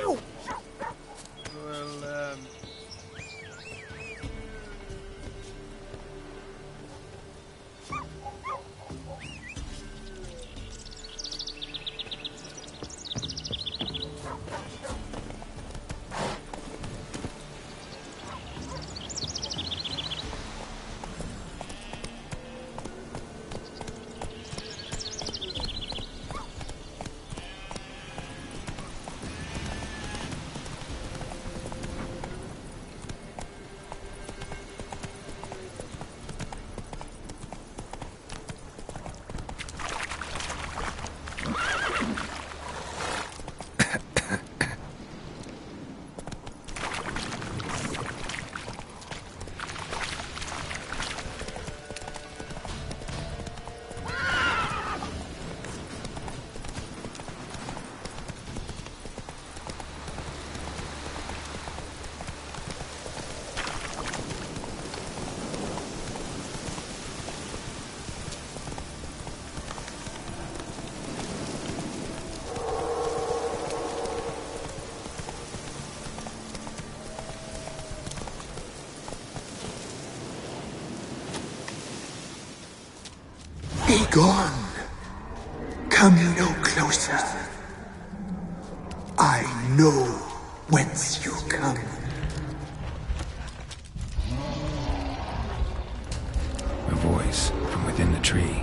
Well, Be gone. Come no closer. I know whence you come. A voice from within the tree.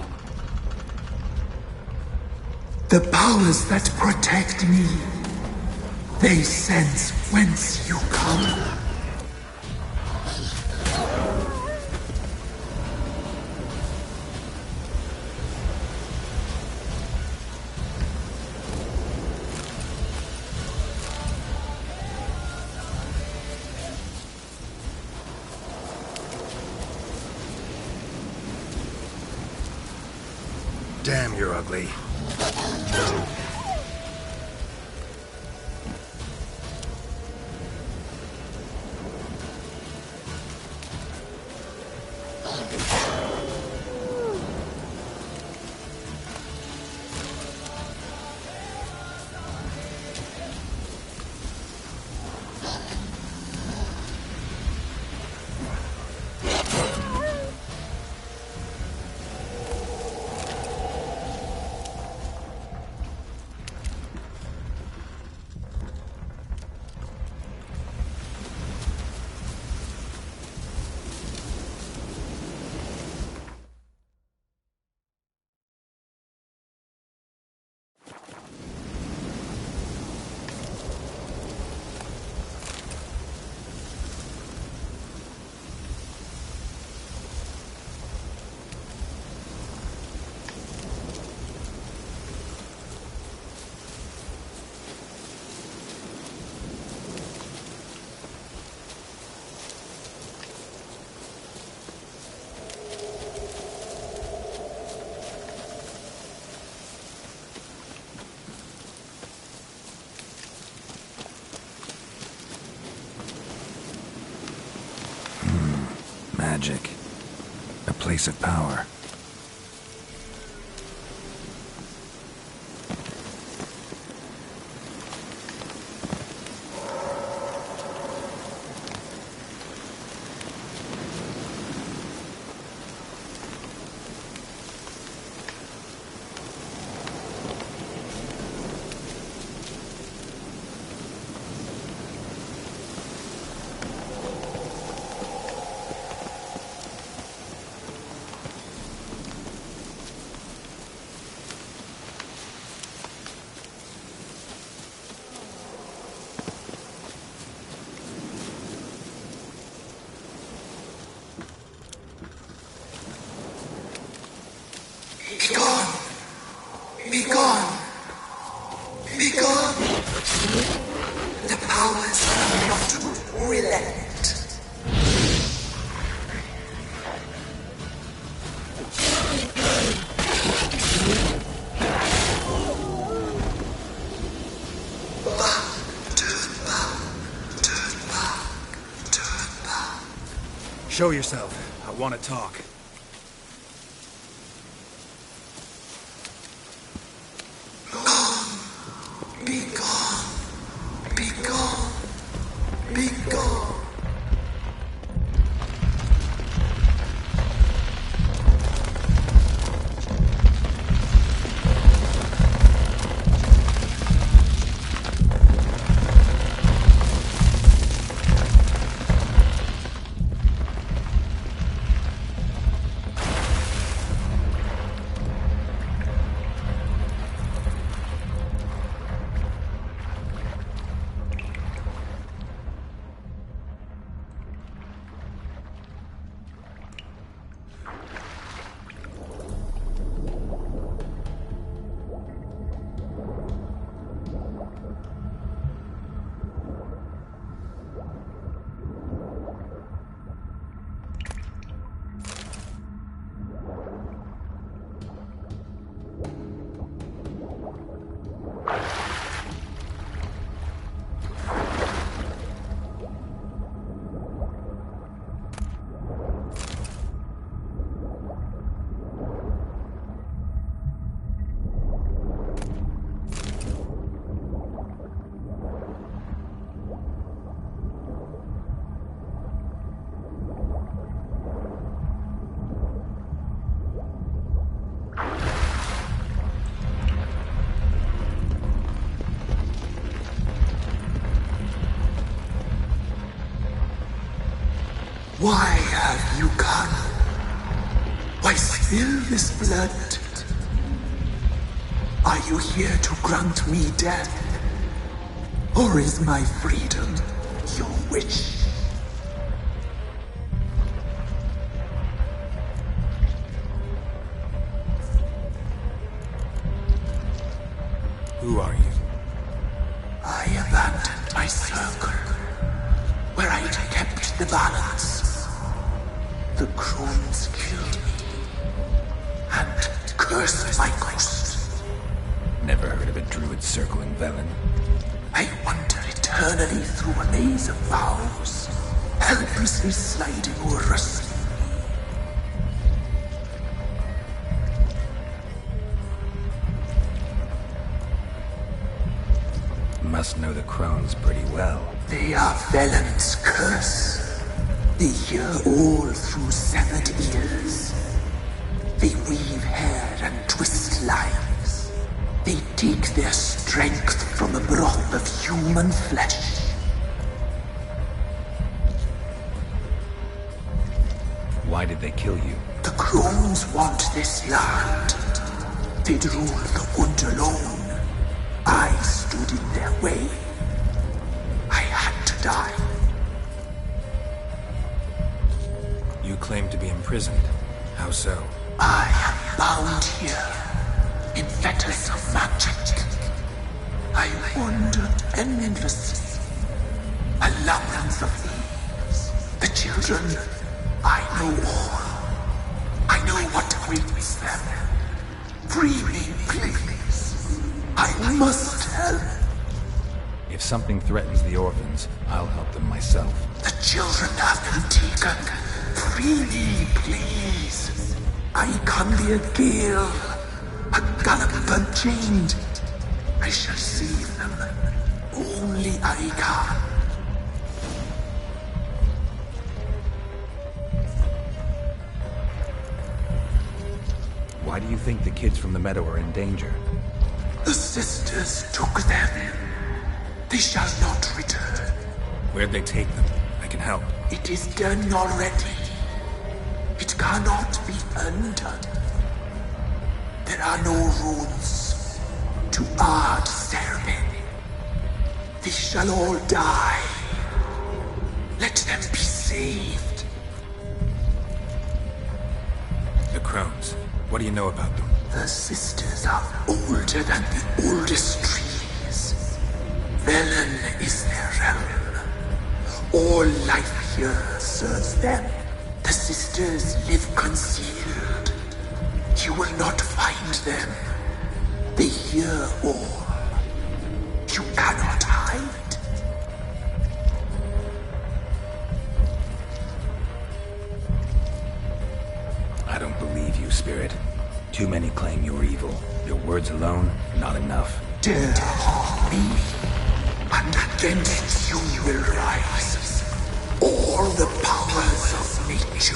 The powers that protect me, they sense whence you come. Damn, you're ugly. Magic. A place of power. Be gone. Be gone. Be gone. The powers are not relent. Turn back. Show yourself. I want to talk. Be gone. Be be gone. Why have you come? Why spill this blood? Are you here to grant me death? Or is my freedom your wish? Who are you? I abandoned my circle, where I'd kept the balance. The crones killed me, and cursed my ghost. Never heard of a druid circling Velen. I wander eternally through a maze of vows, helplessly sliding or rustling. Must know the crones pretty well. They are Velen's curse. They hear all through severed ears. They weave hair and twist lives. They take their strength from the broth of human flesh. Why did they kill you? The crones want this land. They'd rule the wood alone. I stood in their way. I had to die. You claim to be imprisoned. How so? I am bound here, in fetters of magic. I wandered endlessly, a labyrinth of thieves. The children, I know all. I know what awaits them. Free me, please. I must help. If something threatens the orphans, I'll help them myself. The children have been taken. Free me, please. I can be a gale, a gallop unchained. I shall save them. Only I can. Why do you think the kids from the meadow are in danger? The sisters took them. They shall not return. Where'd they take them? I can help. It is done already. It cannot be undone. There are no runes to add Serpent. They shall all die. Let them be saved. The crones. What do you know about them? The sisters are older than the oldest trees. Velen is their realm. All life here serves them. The sisters live concealed. You will not find them. They hear all. You cannot hide. I don't believe you, Spirit. Too many claim you're evil. Your words alone, not enough. Dare harm me, and Against you will rise all the powers of nature.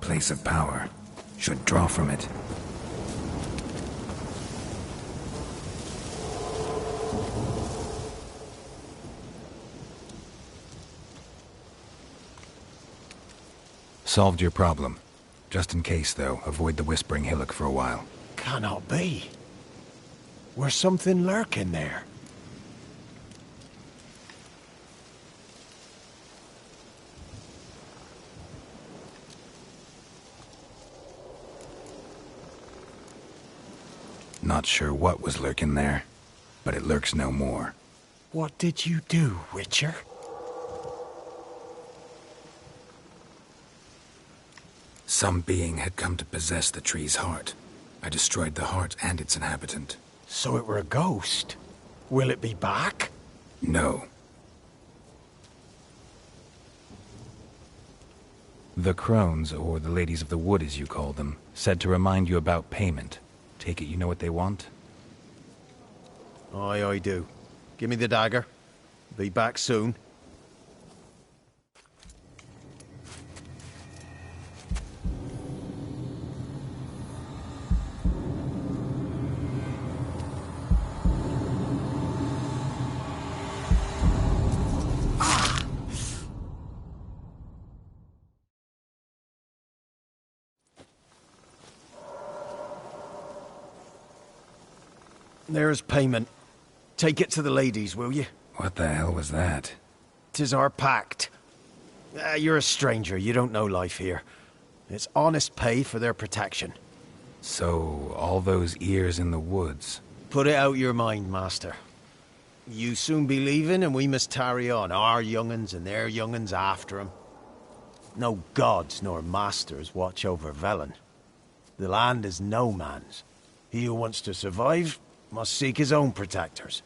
Place of power. Should draw from it. Solved your problem. Just in case, though, avoid the Whispering Hillock for a while. Cannot be. Where's something lurking there? Not sure what was lurking there, but it lurks no more. What did you do, Witcher? Some being had come to possess the tree's heart. I destroyed the heart and its inhabitant. So it were a ghost. Will it be back? No. The crones, or the ladies of the wood as you call them, said to remind you about payment. Take it you know what they want? Aye, I do. Give me the dagger. Be back soon. There's payment. Take it to the ladies, will you? What the hell was that? 'Tis our pact. You're a stranger, you don't know life here. It's honest pay for their protection. So, all those ears in the woods. Put it out your mind, master. You soon be leaving and we must tarry on, our young'uns and their young'uns after 'em. No gods nor masters watch over Velen. The land is no man's. He who wants to survive must seek his own protectors.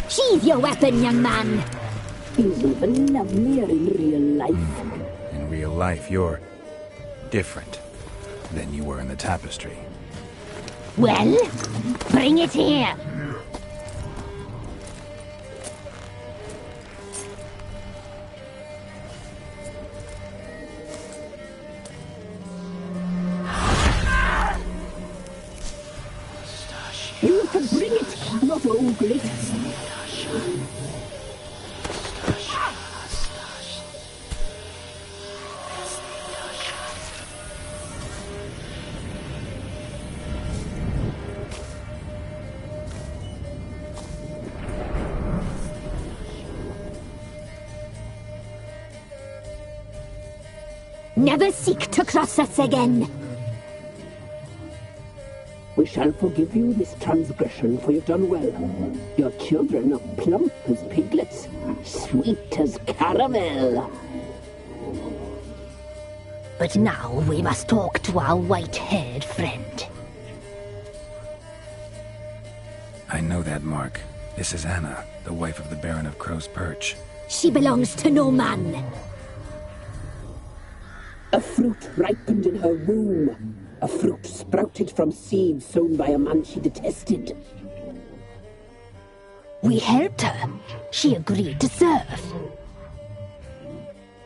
Sheathe your weapon, young man! He's even lovelier in real life. In real life, you're different than you were in the tapestry. Well, bring it here! bring it, not ogle it. Never seek to cross us again. We shall forgive you this transgression, for you've done well. Your children are plump as piglets, sweet as caramel. But now we must talk to our white-haired friend. I know that mark. This is Anna, the wife of the Baron of Crow's Perch. She belongs to no man. A fruit ripened in her womb. A fruit sprouted from seeds sown by a man she detested. We helped her. She agreed to serve.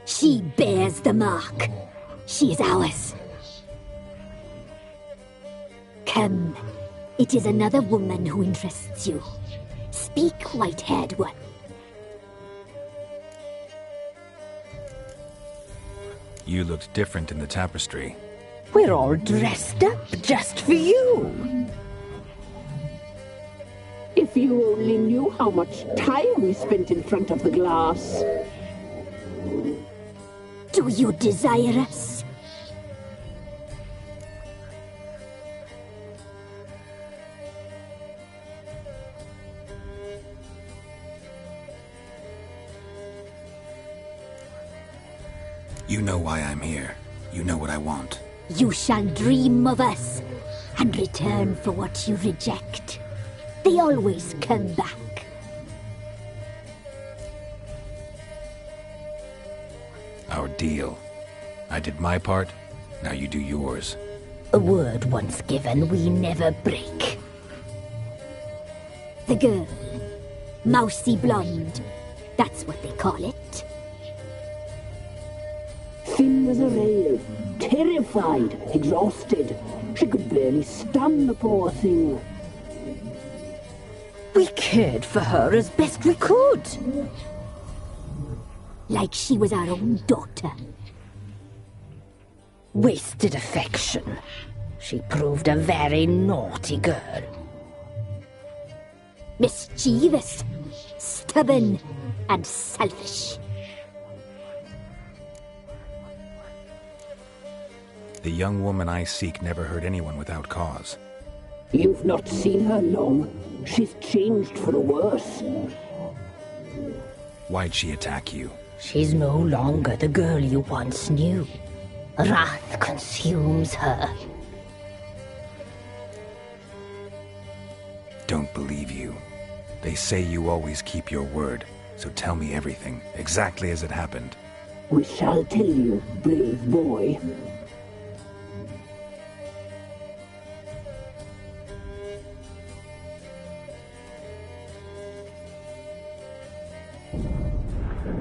She bears the mark. She is ours. Come. It is another woman who interests you. Speak, white-haired one. You looked different in the tapestry. We're all dressed up just for you. If you only knew how much time we spent in front of the glass. Do you desire us? You know why I'm here. You know what I want. You shall dream of us and return for what you reject. They always come back. Our deal. I did my part, now you do yours. A word once given, we never break. The girl. Mousy blonde. That's what they call it. Thin as a rail, terrified, exhausted. She could barely stand, the poor thing. We cared for her as best we could. Like she was our own daughter. Wasted affection. She proved a very naughty girl. Mischievous, stubborn, and selfish. The young woman I seek never hurt anyone without cause. You've not seen her long. She's changed for the worse. Why'd she attack you? She's no longer the girl you once knew. Wrath consumes her. Don't believe you. They say you always keep your word, so tell me everything, exactly as it happened. We shall tell you, brave boy.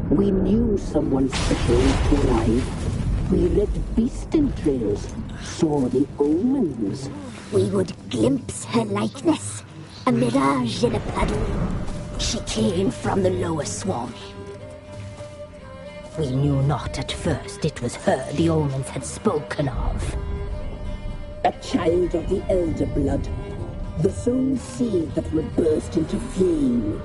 We knew someone special to arrive. We read beast entrails, saw the omens. We would glimpse her likeness, a mirage in a puddle. She came from the lower swarm. We knew not at first it was her the omens had spoken of. A child of the elder blood, the sown seed that would burst into flame.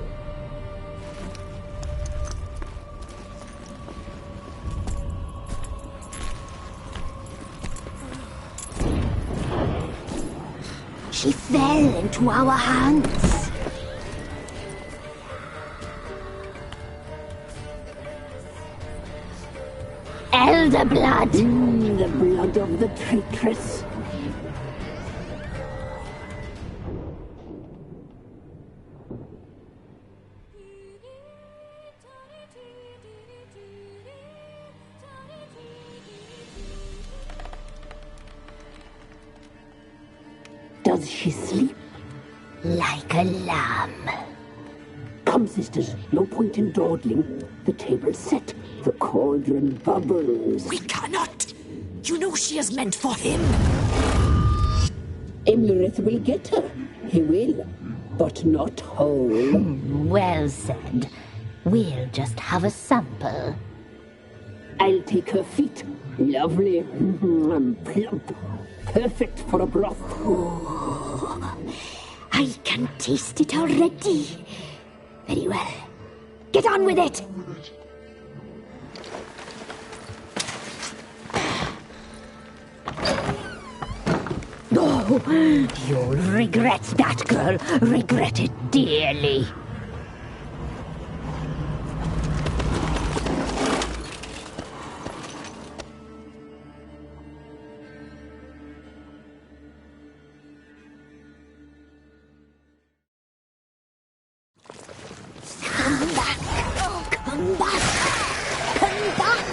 She fell into our hands. Elder blood! The blood of the traitress. Does she sleep? Like a lamb. Come, sisters, no point in dawdling. The table's set, the cauldron bubbles. We cannot! You know she is meant for him! Imlerith will get her. He will. but not whole. Well said. We'll just have a sample. I'll take her feet. Lovely. Plump. Perfect for a broth. I can taste it already. Very well. Get on with it! Oh, you'll regret that, girl. Regret it dearly. Come back. Come back. Come back.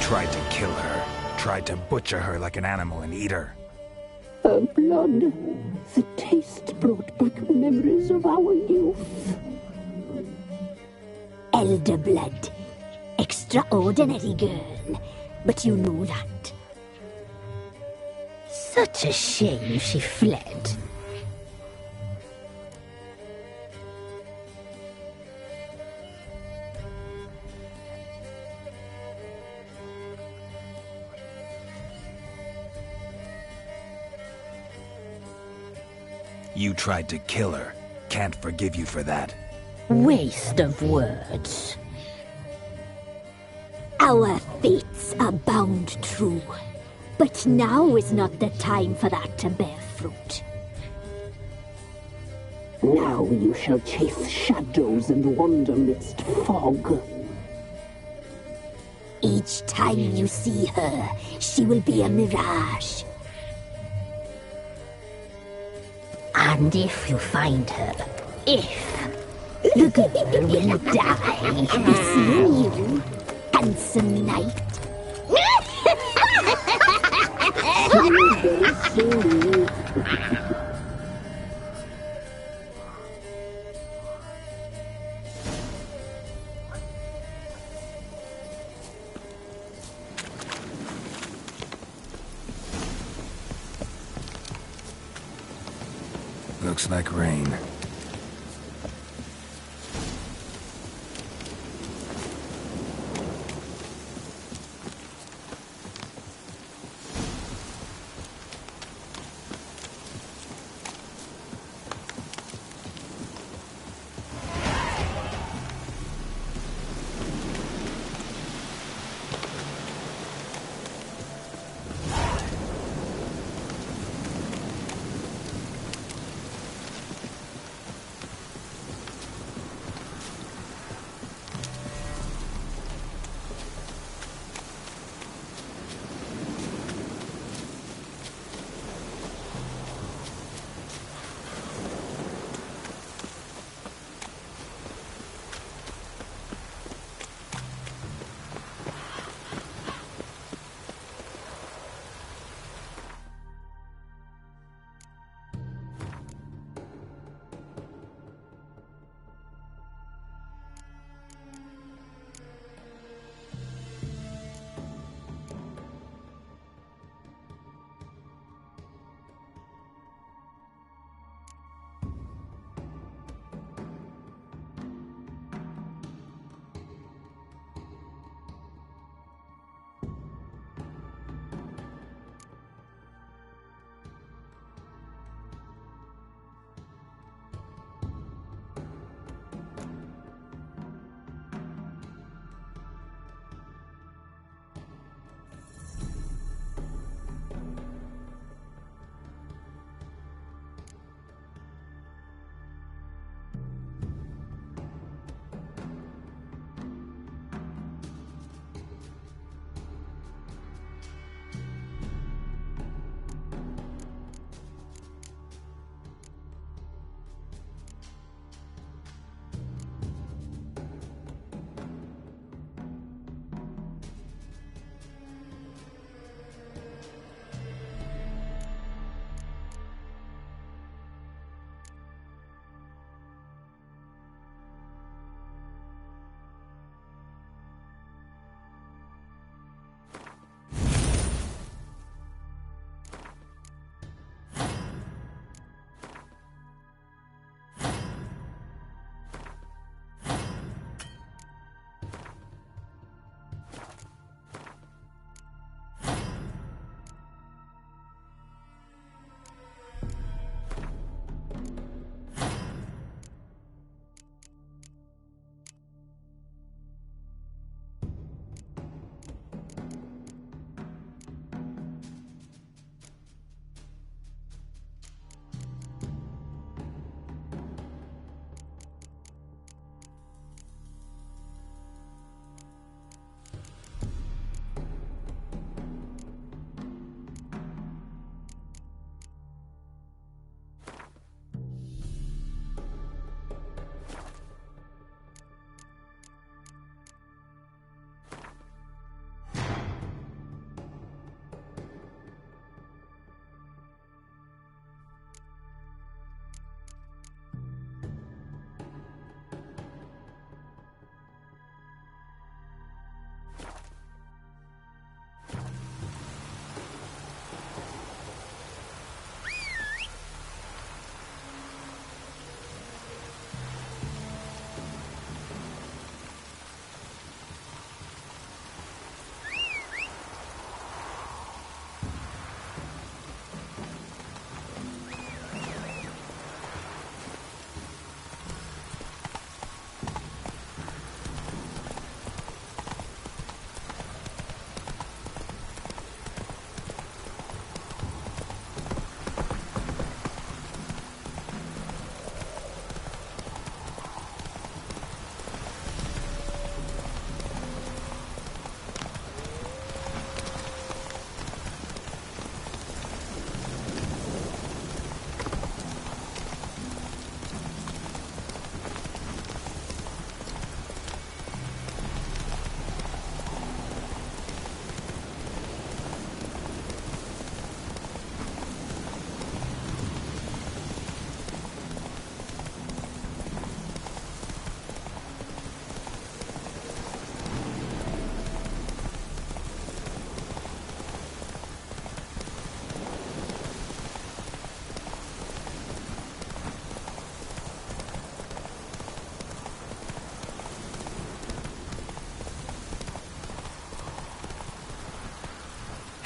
Tried to kill her. Tried to butcher her like an animal and eat her. Her blood. The taste brought back memories of our youth. Elder blood. Extraordinary girl. But you know that. Such a shame she fled. You tried to kill her. Can't forgive you for that. Waste of words. Our fates are bound true. But now is not the time for that to bear fruit. Now you shall chase shadows and wander midst fog. Each time you see her, she will be a mirage. And if you find her, the girl will die. Be seeing you, handsome knight. Very soon. Looks like rain.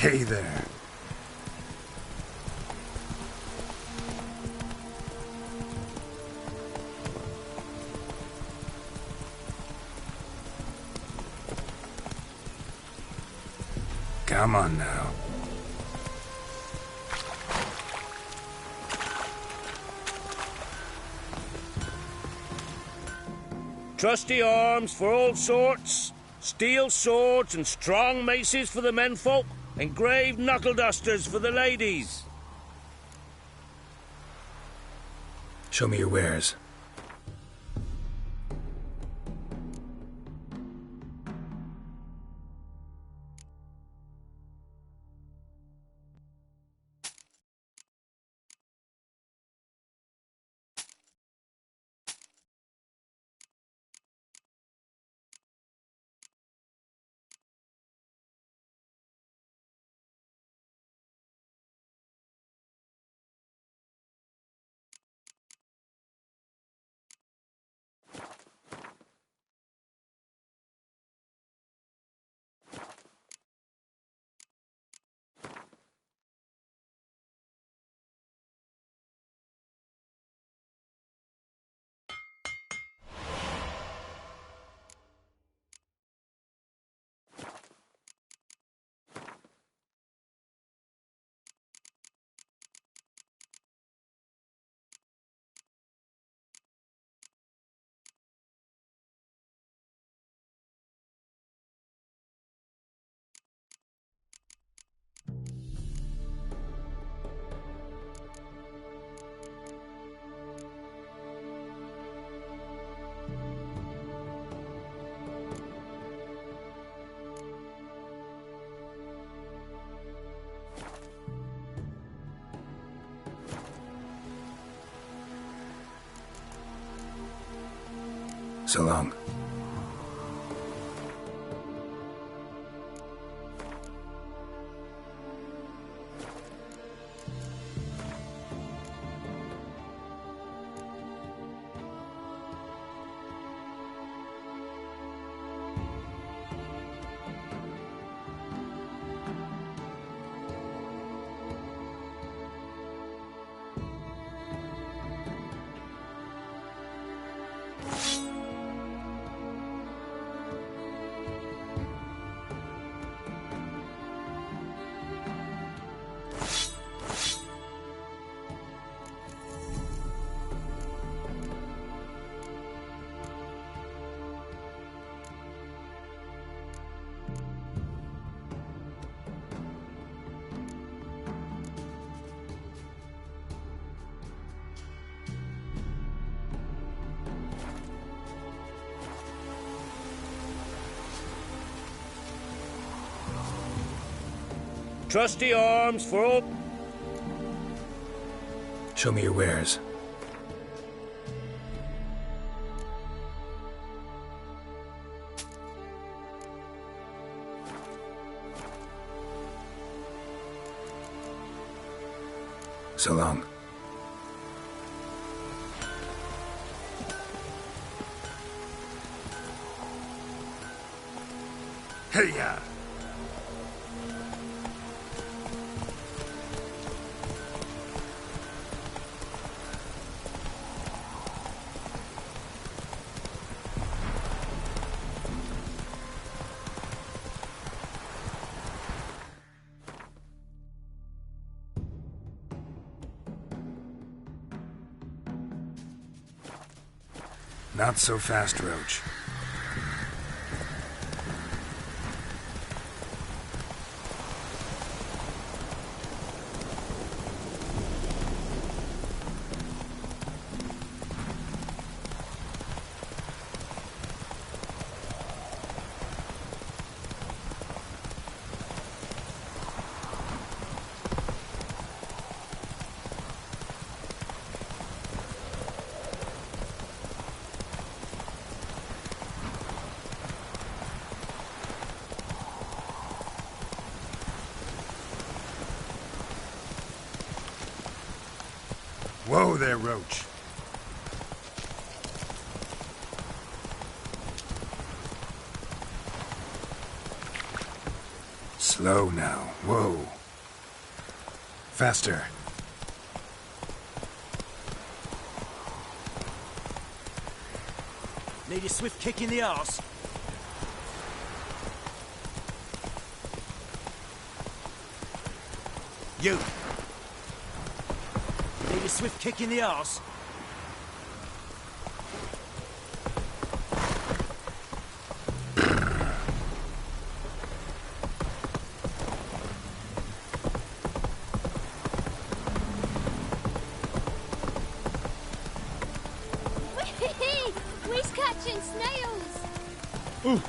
Hey there. Come on now. Trusty arms for all sorts, steel swords and strong maces for the menfolk, engraved knuckle dusters for the ladies. Show me your wares. So long. Trusty arms for all... Show me your wares. So long. Hey-ya! Not so fast, Roach. Whoa there, Roach. Slow now. Whoa. Faster. Need a swift kick in the arse. You! Need a swift kick in the arse. We's catching snails. Ooh.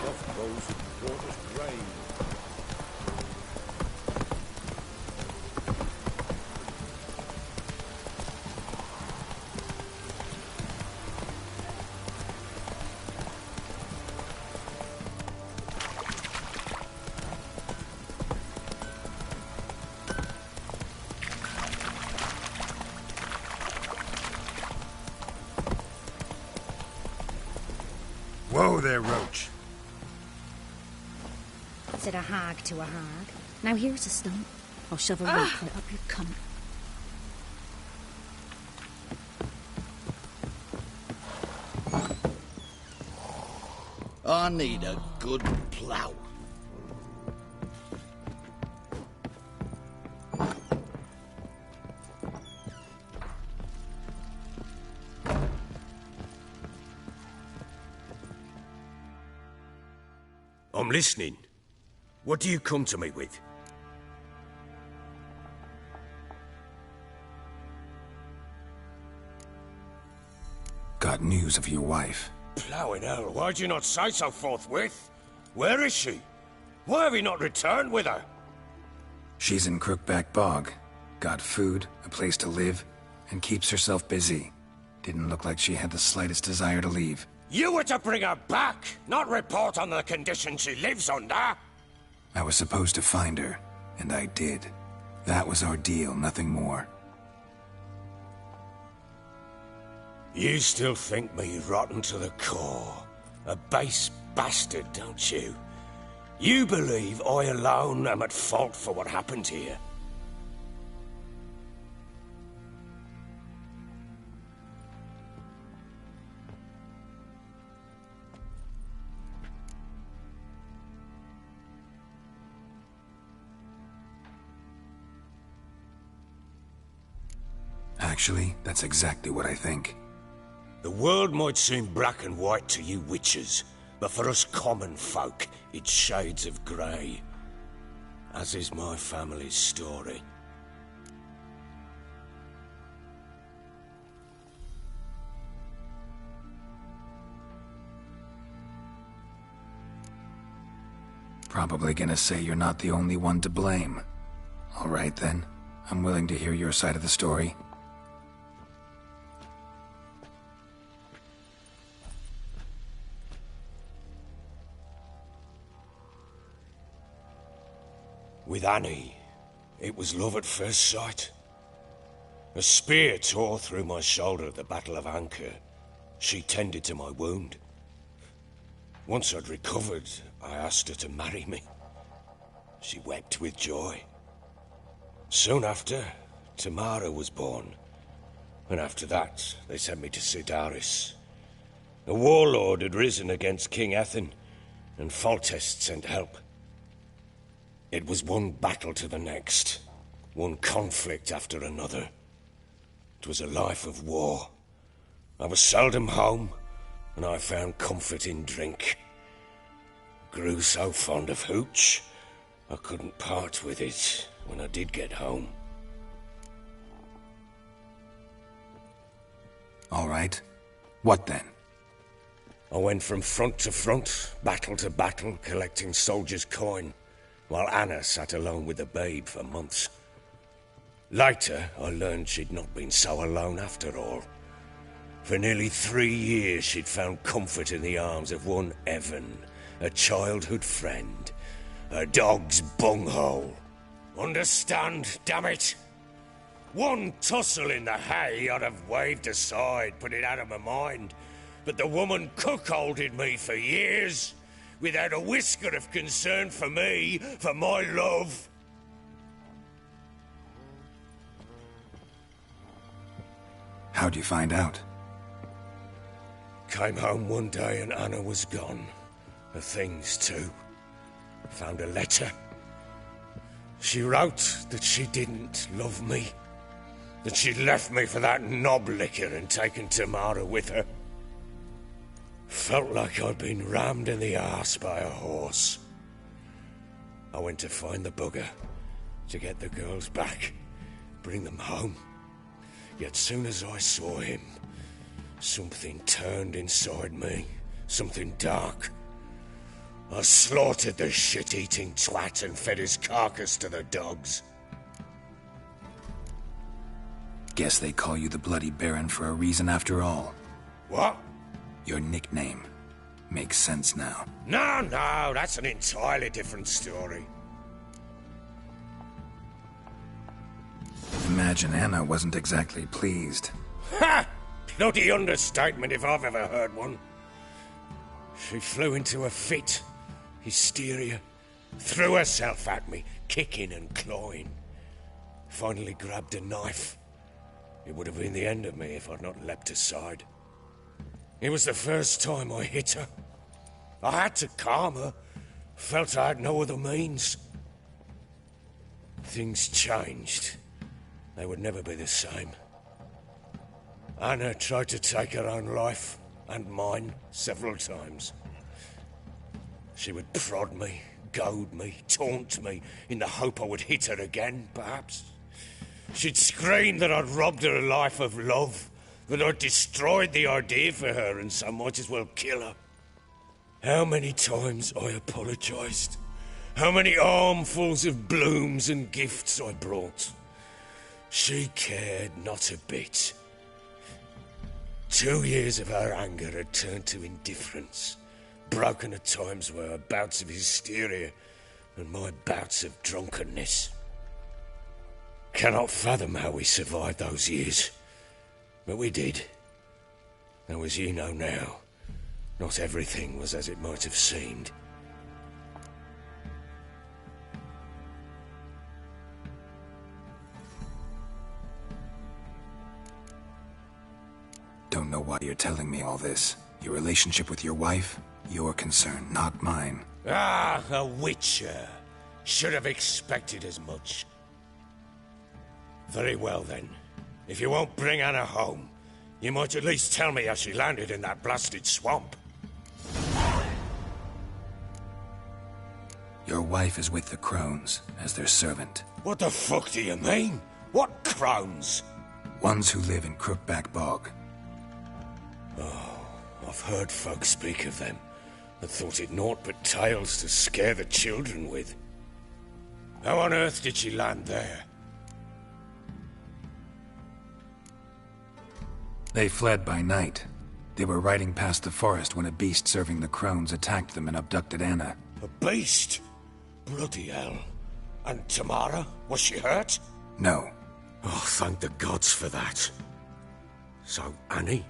Off goes water's drain. Whoa there, Roach. Said a hag to a hag. Now here's a stump. I'll shove a rope right up your cunt. I need a good plough. I'm listening. What do you come to me with? Got news of your wife. Ploughing hell, why'd you not say so forthwith? Where is she? Why have you not returned with her? She's in Crookback Bog. Got food, a place to live, and keeps herself busy. Didn't look like she had the slightest desire to leave. You were to bring her back, not report on the conditions she lives under. I was supposed to find her, and I did. That was our deal, nothing more. You still think me rotten to the core. A base bastard, don't you? You believe I alone am at fault for what happened here. Actually, that's exactly what I think. The world might seem black and white to you witches, but for us common folk, it's shades of grey. As is my family's story. Probably gonna say you're not the only one to blame. All right then, I'm willing to hear your side of the story. With Annie, it was love at first sight. A spear tore through my shoulder at the Battle of Anchor. She tended to my wound. Once I'd recovered, I asked her to marry me. She wept with joy. Soon after, Tamara was born. And after that, they sent me to Sidaris. A warlord had risen against King Ethan, and Foltest sent help. It was one battle to the next, one conflict after another. It was a life of war. I was seldom home, and I found comfort in drink. Grew so fond of hooch, I couldn't part with it when I did get home. All right. What then? I went from front to front, battle to battle, collecting soldiers' coin, while Anna sat alone with the babe for months. Later, I learned she'd not been so alone after all. For nearly 3 years, she'd found comfort in the arms of one Evan, a childhood friend, a dog's bunghole. Understand, damn it? One tussle in the hay I'd have waved aside, put it out of my mind. but the woman cuckolded me for years, without a whisker of concern for me, for my love. How'd you find out? Came home one day and Anna was gone. Her things too. Found a letter. She wrote that she didn't love me. That she'd left me for that knob licker and taken Tamara with her. Felt like I'd been rammed in the arse by a horse. I went to find the bugger, to get the girls back, bring them home. Yet soon as I saw him, something turned inside me, something dark. I slaughtered the shit-eating twat and fed his carcass to the dogs. Guess they call you the Bloody Baron for a reason after all. What? Your nickname. Makes sense now. No, that's an entirely different story. Imagine Anna wasn't exactly pleased. Ha! Bloody understatement if I've ever heard one. She flew into a fit. Hysteria. Threw herself at me, kicking and clawing. Finally grabbed a knife. It would have been the end of me if I'd not leapt aside. It was the first time I hit her. I had to calm her. Felt I had no other means. Things changed. They would never be the same. Anna tried to take her own life, and mine, several times. She would prod me, goad me, taunt me, in the hope I would hit her again, perhaps. She'd scream that I'd robbed her life of love, that I'd destroyed the idea for her, and so might as well kill her. How many times I apologized. How many armfuls of blooms and gifts I brought. She cared not a bit. 2 years of her anger had turned to indifference, broken at times by her bouts of hysteria and my bouts of drunkenness. Cannot fathom how we survived those years, but we did. Though as you know now, not everything was as it might have seemed. Don't know why you're telling me all this. Your relationship with your wife? Your concern, not mine. Ah, a witcher. Should have expected as much. Very well then. If you won't bring Anna home, you might at least tell me how she landed in that blasted swamp. Your wife is with the Crones, as their servant. What the fuck do you mean? What Crones? Ones who live in Crookback Bog. Oh, I've heard folk speak of them, and thought it naught but tales to scare the children with. How on earth did she land there? They fled by night. They were riding past the forest when a beast serving the Crones attacked them and abducted Anna. A beast? Bloody hell. And Tamara? Was she hurt? No. Oh, thank the gods for that. So, Annie?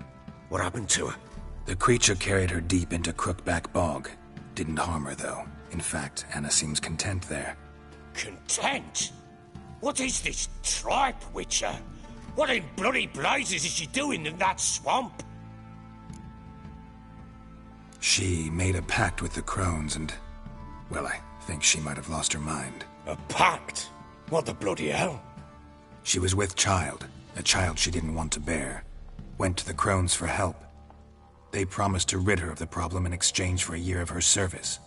What happened to her? The creature carried her deep into Crookback Bog. Didn't harm her, though. In fact, Anna seems content there. Content? What is this tripe, Witcher? What in bloody blazes is she doing in that swamp? She made a pact with the Crones and... well, I think she might have lost her mind. A pact? What the bloody hell? She was with child, a child she didn't want to bear. Went to the Crones for help. They promised to rid her of the problem in exchange for a year of her service.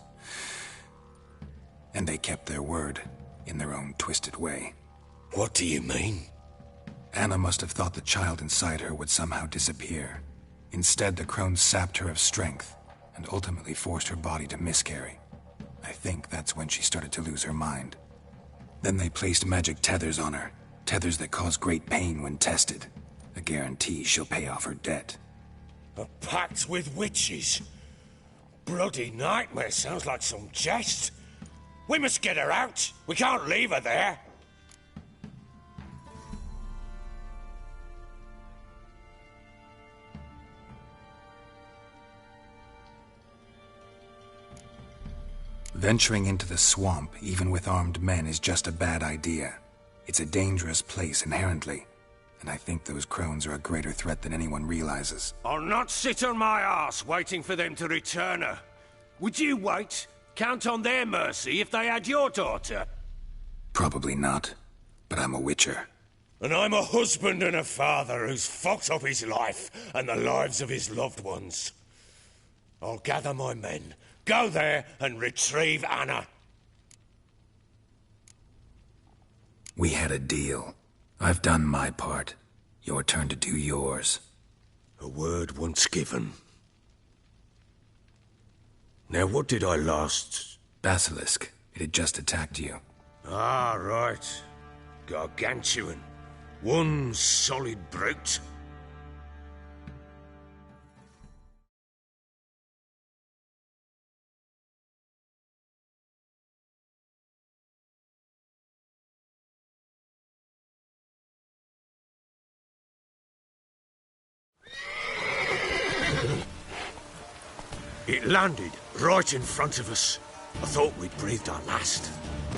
And they kept their word, in their own twisted way. What do you mean? Anna must have thought the child inside her would somehow disappear. Instead, the Crones sapped her of strength, and ultimately forced her body to miscarry. I think that's when she started to lose her mind. Then they placed magic tethers on her, tethers that cause great pain when tested. A guarantee she'll pay off her debt. A pact with witches? Bloody nightmare, sounds like some jest. We must get her out. We can't leave her there. Venturing into the swamp, even with armed men, is just a bad idea. It's a dangerous place inherently, and I think those crones are a greater threat than anyone realizes. I'll not sit on my ass waiting for them to return her. Would you wait? Count on their mercy if they had your daughter? Probably not, but I'm a witcher. And I'm a husband and a father who's fucked up his life and the lives of his loved ones. I'll gather my men, go there and retrieve Anna. We had a deal. I've done my part. Your turn to do yours. A word once given. Now what did I last... Basilisk. It had just attacked you. Ah, right. Gargantuan. One solid brute. It landed right in front of us. I thought we'd breathed our last.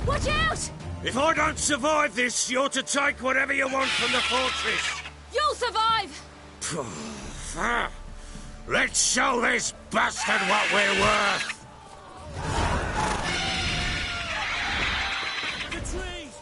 Watch out! If I don't survive this, you're to take whatever you want from the fortress. You'll survive! Let's show this bastard what we're worth. The trees!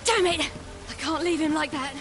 Damn it! I can't leave him like that.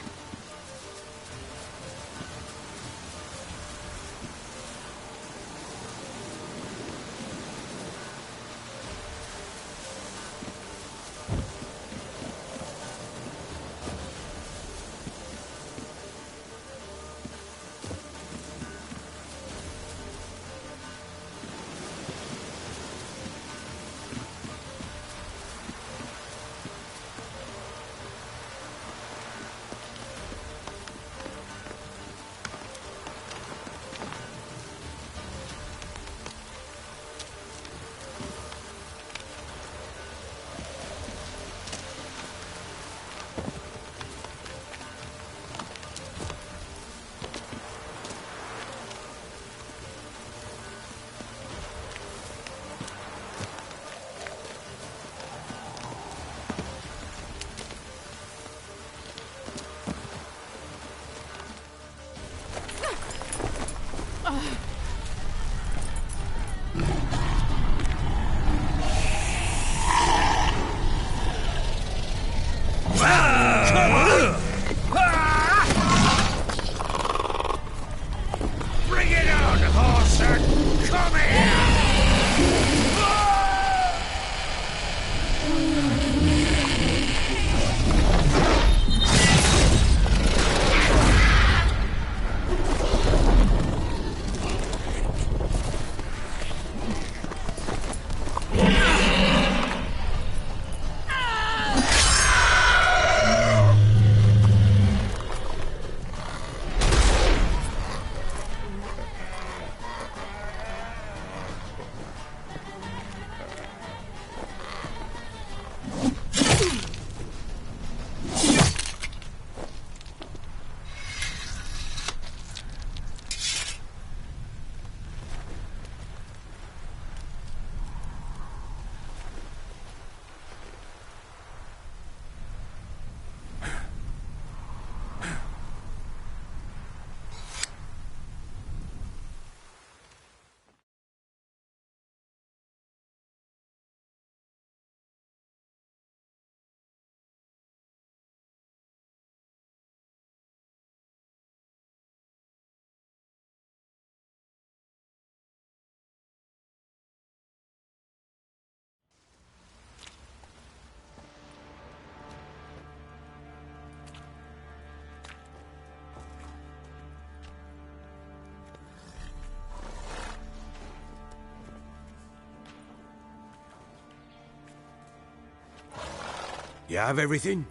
You have everything?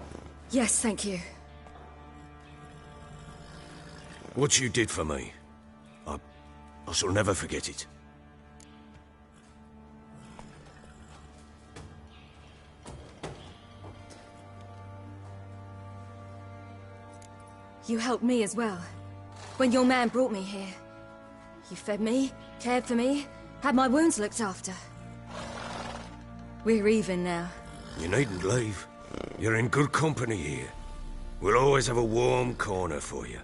Yes, thank you. What you did for me, I shall never forget it. You helped me as well. When your man brought me here. You fed me, cared for me, had my wounds looked after. We're even now. You needn't leave. You're in good company here. We'll always have a warm corner for you.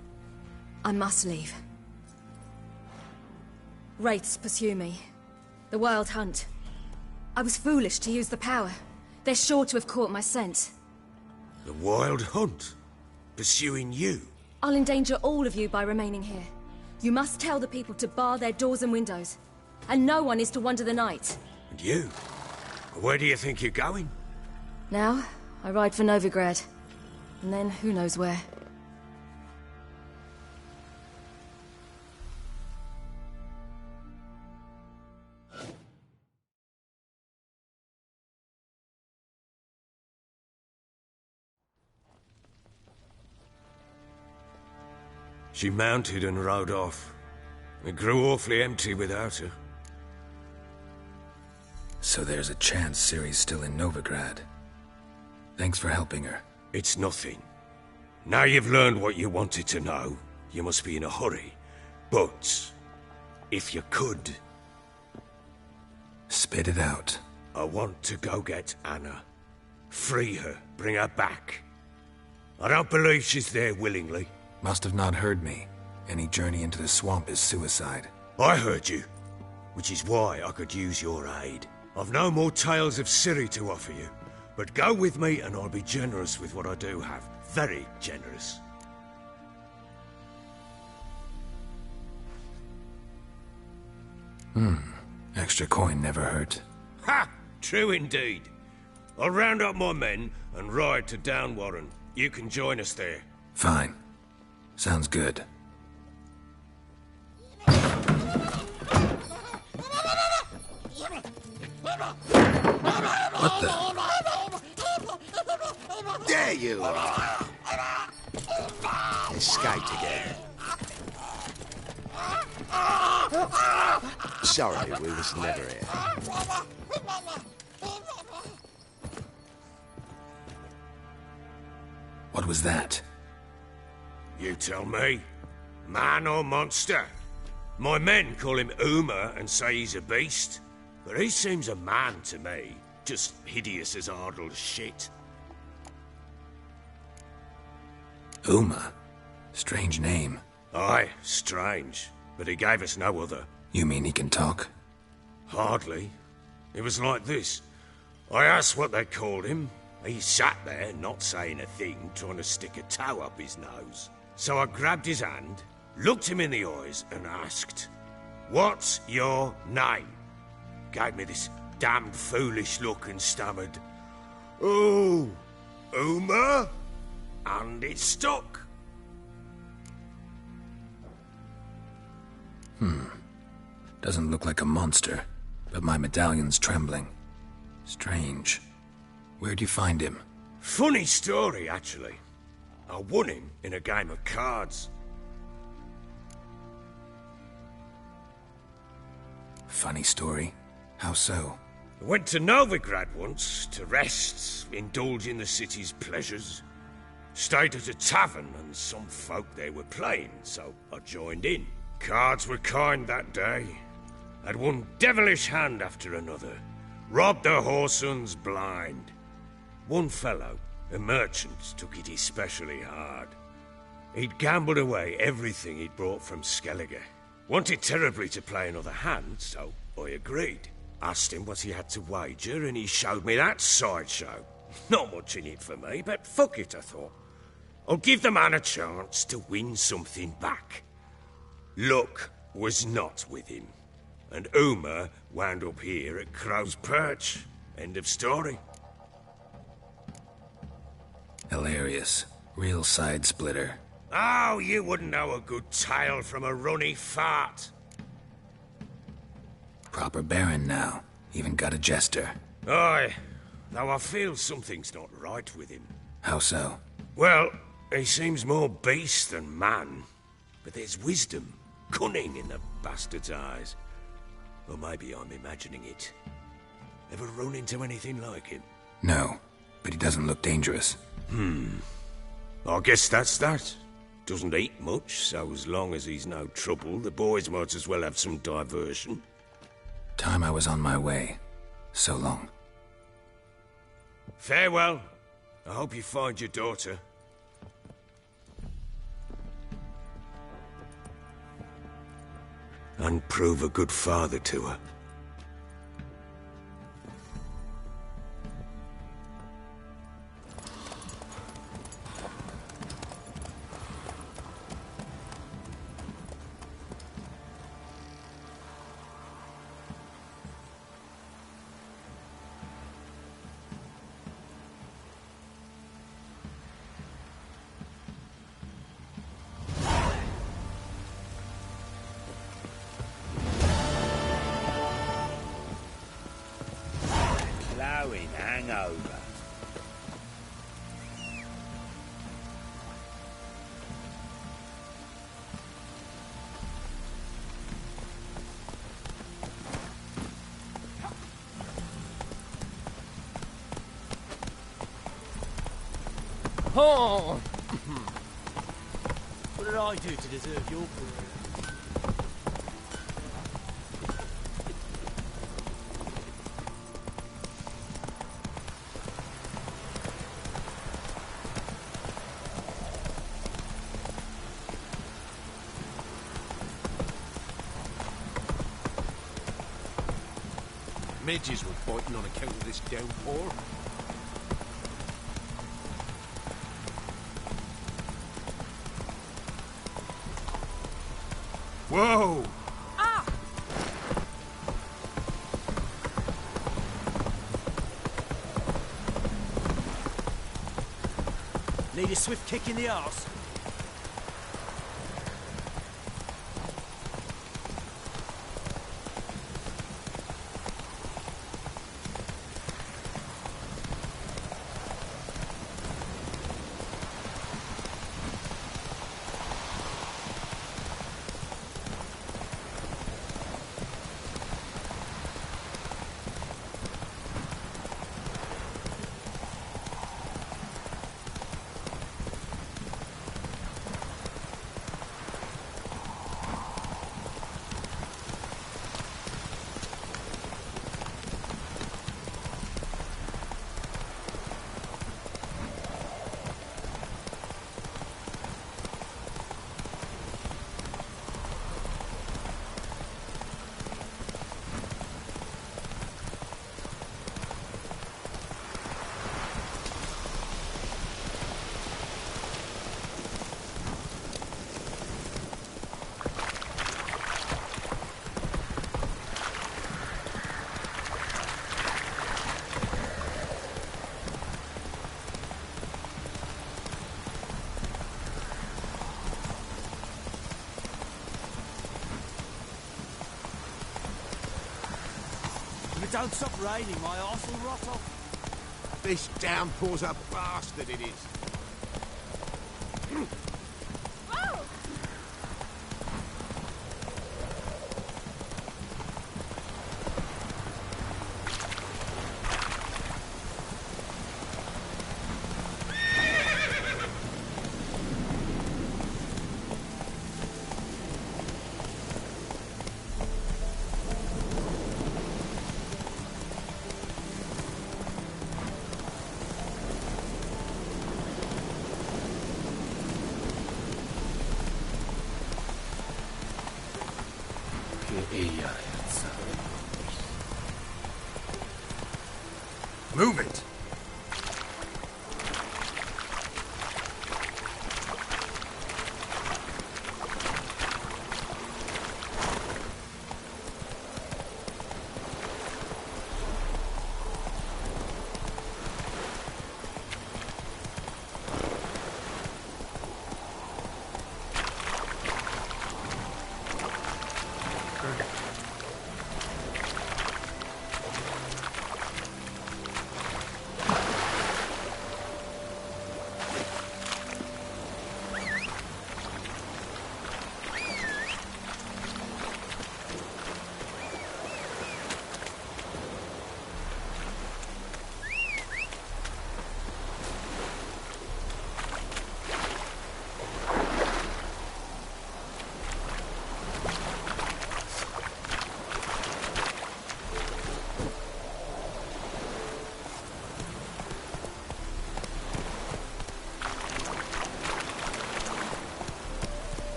I must leave. Wraiths pursue me. The Wild Hunt. I was foolish to use the power. They're sure to have caught my scent. The Wild Hunt? Pursuing you? I'll endanger all of you by remaining here. You must tell the people to bar their doors and windows. And no one is to wander the night. And you? Where do you think you're going? Now, I ride for Novigrad. And then, who knows where. She mounted and rode off. It grew awfully empty without her. So there's a chance Ciri's still in Novigrad. Thanks for helping her. It's nothing. Now you've learned what you wanted to know, you must be in a hurry. But, if you could... Spit it out. I want to go get Anna. Free her, bring her back. I don't believe she's there willingly. Must have not heard me. Any journey into the swamp is suicide. I heard you, which is why I could use your aid. I've no more tales of Ciri to offer you, but go with me and I'll be generous with what I do have. Very generous. Extra coin never hurt. Ha! True indeed. I'll round up my men and ride to Downwarren. You can join us there. Fine. Sounds good. What the? There you are. Escaped again. Sorry, we was never here. What was that? You tell me. Man or monster? My men call him Uma and say he's a beast, but he seems a man to me. Just hideous as Ardle's shit. Uma? Strange name. Aye, strange. But he gave us no other. You mean he can talk? Hardly. It was like this. I asked what they called him. He sat there, not saying a thing, trying to stick a toe up his nose. So I grabbed his hand, looked him in the eyes, and asked, "What's your name?" Gave me this damned foolish look and stammered, "Oh, Uma?" And it stuck. Doesn't look like a monster, but my medallion's trembling. Strange. Where'd you find him? Funny story, actually. I won him in a game of cards. Funny story? How so? I went to Novigrad once to rest, indulge in the city's pleasures. Stayed at a tavern and some folk there were playing, so I joined in. Cards were kind that day. Had one devilish hand after another. Robbed the whoresons blind. One fellow, a merchant, took it especially hard. He'd gambled away everything he'd brought from Skellige. Wanted terribly to play another hand, so I agreed. Asked him what he had to wager, and he showed me that sideshow. Not much in it for me, but fuck it, I thought. I'll give the man a chance to win something back. Luck was not with him, and Uma wound up here at Crow's Perch. End of story. Hilarious. Real side splitter. Oh, you wouldn't know a good tale from a runny fart. Proper baron now. Even got a jester. Aye. though I feel something's not right with him. How so? Well, he seems more beast than man, but there's wisdom, cunning in the bastard's eyes. Or maybe I'm imagining it. Ever run into anything like him? No, but he doesn't look dangerous. I guess that's that. Doesn't eat much, so as long as he's no trouble, the boys might as well have some diversion. Time I was on my way. So long. Farewell. I hope you find your daughter. And prove a good father to her. Glowing hangover. Oh! What did I do to deserve your career? Midges were biting on account of this downpour. Whoa! Need a swift kick in the arse. If it don't stop raining, my arse will rot off. This downpour's a bastard, it is. Move it!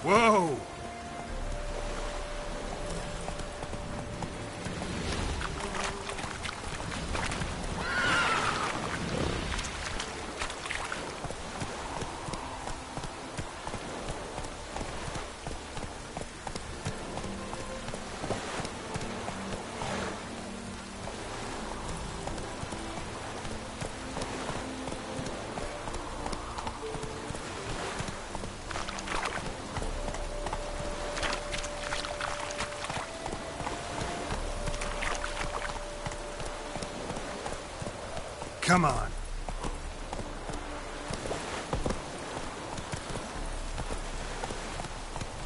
Whoa! Come on.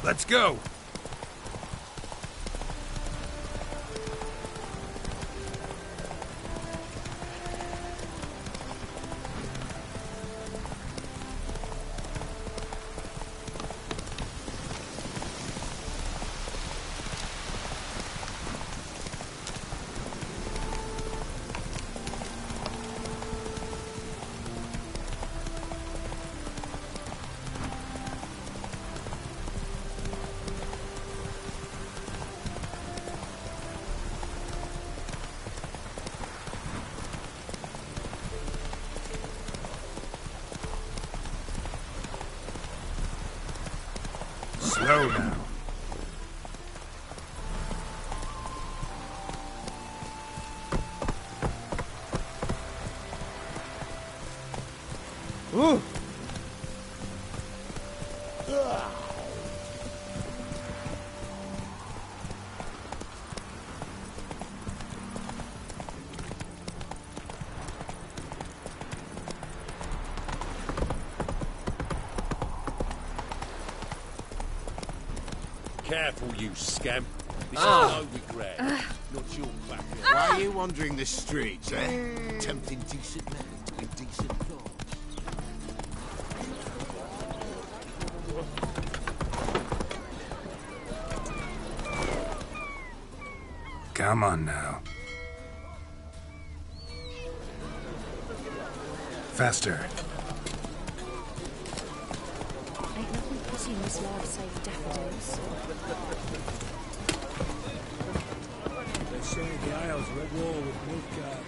Let's go. Slow now. Ooh. Careful, you scamp. This is no regret. Not your back. Why are you wandering the streets, eh? Tempting decent men to indecent thoughts. Come on now. Faster. Ain't nothing pretty in this life save daffodils. They say the Isles were at war with Nilfgaard.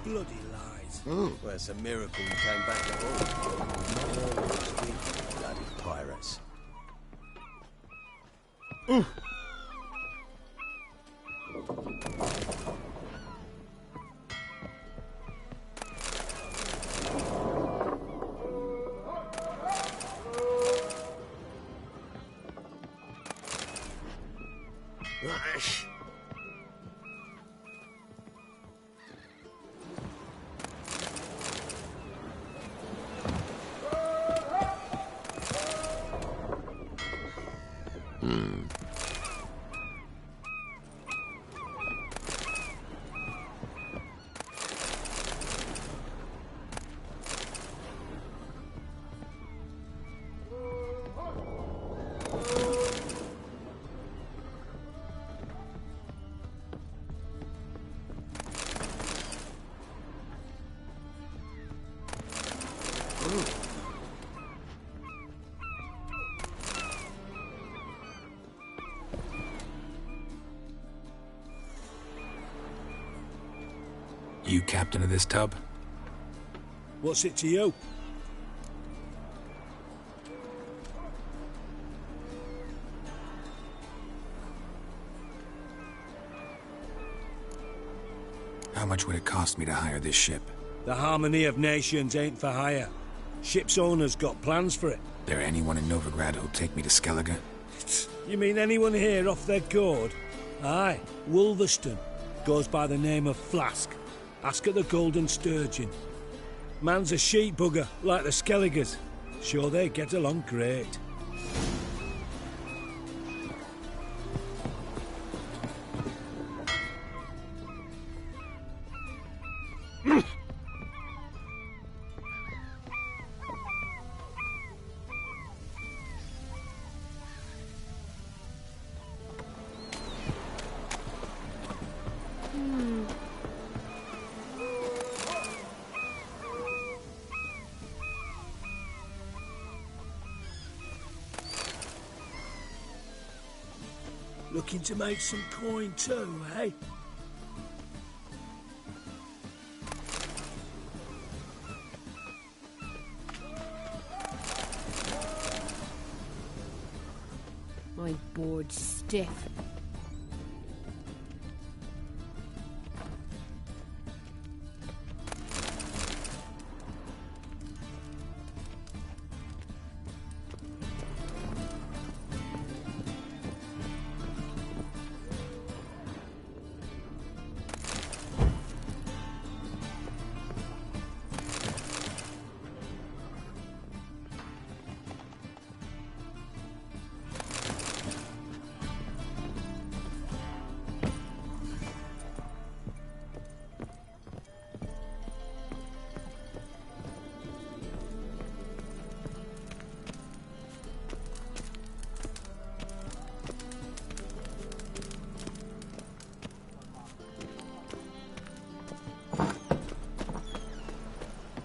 Bloody lies. Well, it's a miracle you came back at all. Not all those people, bloody pirates. You captain of this tub? What's it to you? How much would it cost me to hire this ship? The harmony of nations ain't for hire. Ship's owner's got plans for it. There anyone in Novigrad who'll take me to Skellige? You mean anyone here off their gourd? Aye, Wolverston. Goes by the name of Flask. Ask at the Golden Sturgeon. Man's a sheep bugger, like the Skelligers. Sure they get along great. Looking to make some coin too, eh? My board's stiff.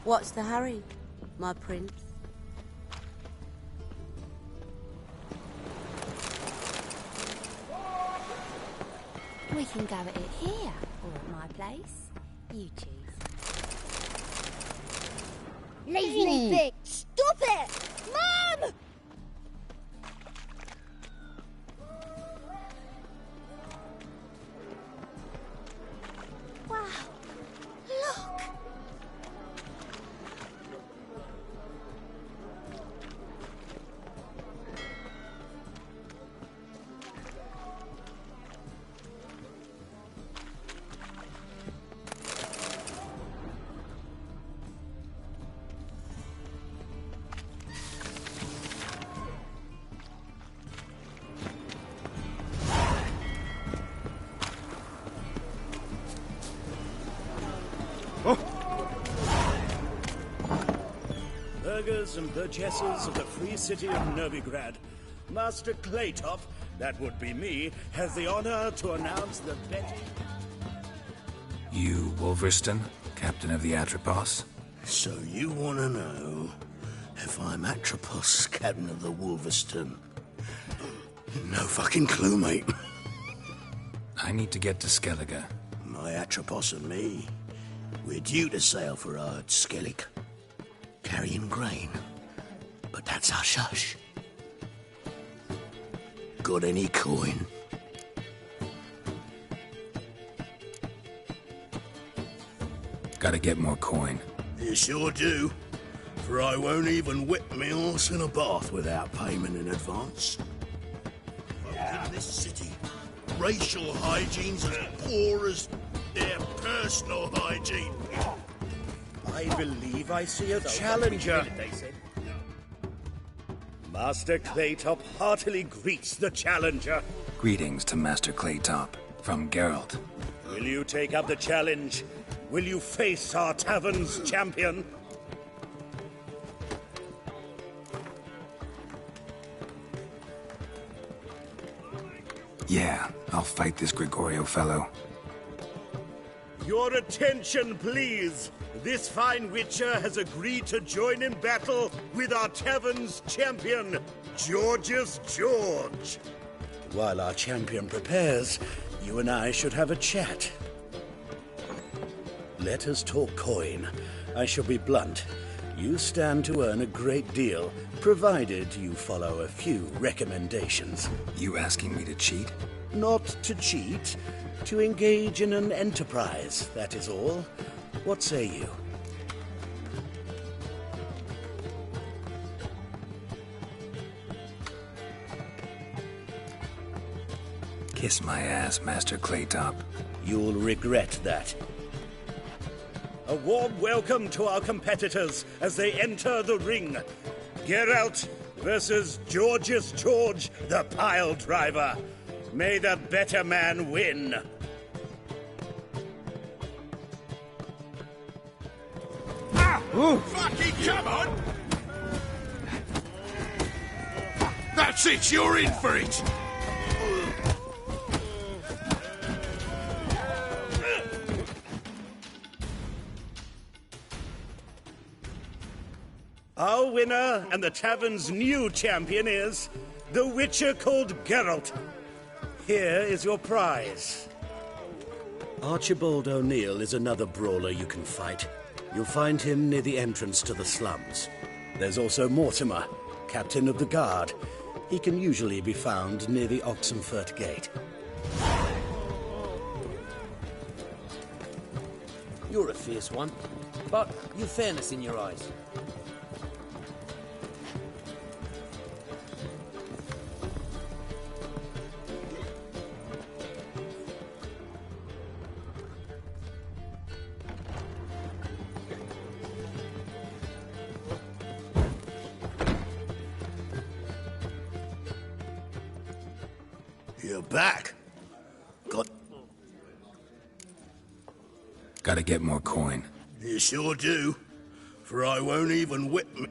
What's the hurry, my prince? We can go at it here, or at my place. You choose. Lazy bitch! Stop it! Mom! Wow. Look! Burghers and burgesses of the free city of Novigrad, Master Claytop, that would be me, has the honor to announce the betting... You, Wolverston, captain of the Atropos? So you want to know if I'm Atropos, captain of the Wolverston? No fucking clue, mate. I need to get to Skellige. My Atropos and me, we're due to sail for Ard Skellig, carrying grain. But that's hush-hush. Got any coin? Gotta get more coin. You sure do. For I won't even whip me horse in a bath without payment in advance. In this city, racial hygiene's as poor as their personal hygiene. I believe I see a challenger. Master Claytop heartily greets the challenger. Greetings to Master Claytop, from Geralt. Will you take up the challenge? Will you face our tavern's champion? Yeah, I'll fight this Gregorio fellow. Your attention, please. This fine witcher has agreed to join in battle with our tavern's champion, George's George. While our champion prepares, you and I should have a chat. Let us talk coin. I shall be blunt. You stand to earn a great deal, provided you follow a few recommendations. You asking me to cheat? Not to cheat, to engage in an enterprise, that is all. What say you? Kiss my ass, Master Claytop. You'll regret that. A warm welcome to our competitors as they enter the ring. Geralt versus George's George, the pile driver. May the better man win. Fucking come on! That's it, you're in for it! Our winner and the tavern's new champion is the Witcher called Geralt. Here is your prize. Archibald O'Neill is another brawler you can fight. You'll find him near the entrance to the slums. There's also Mortimer, captain of the guard. He can usually be found near the Oxenfurt Gate. You're a fierce one, but you've fairness in your eyes. You're back. Gotta get more coin. You sure do. For I won't even whip me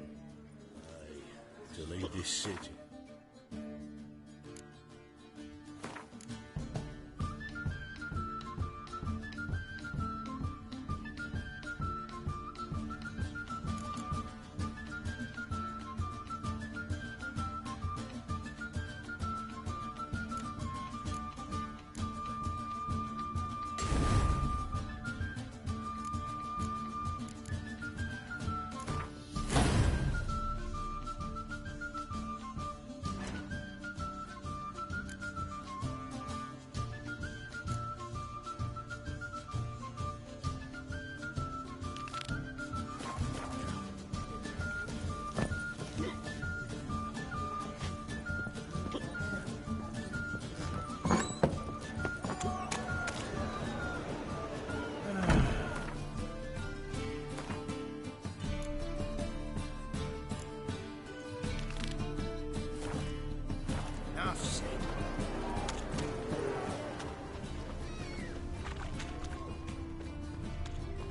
to leave this city.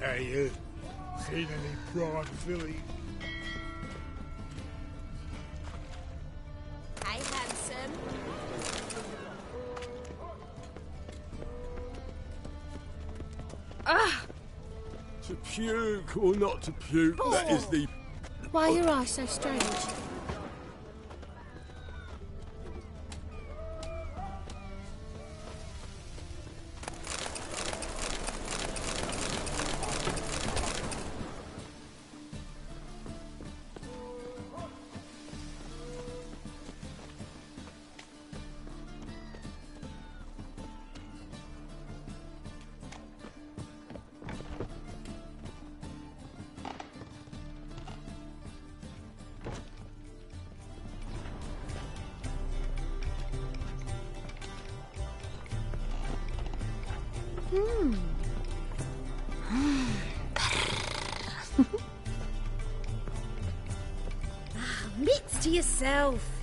Hey, you. Seen any prime filly? Hey, handsome. Ah! To puke or not to puke, that is the... Why are your eyes so strange? Mix to yourself.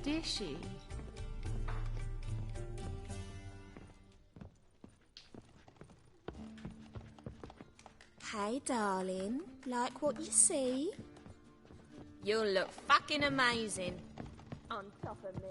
Dishy. Hey, darling. Like what you see? You'll look fucking amazing on top of me.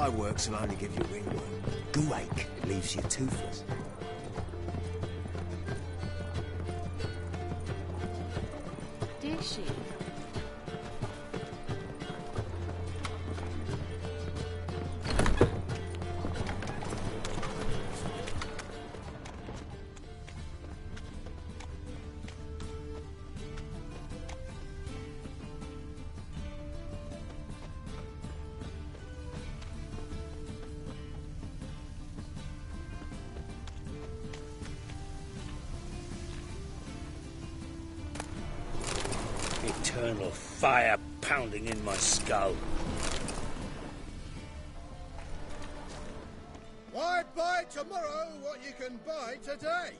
Fireworks will only give you ringworm. Goo-ache leaves you toothless. Dishy. Eternal fire pounding in my skull. Why buy tomorrow what you can buy today?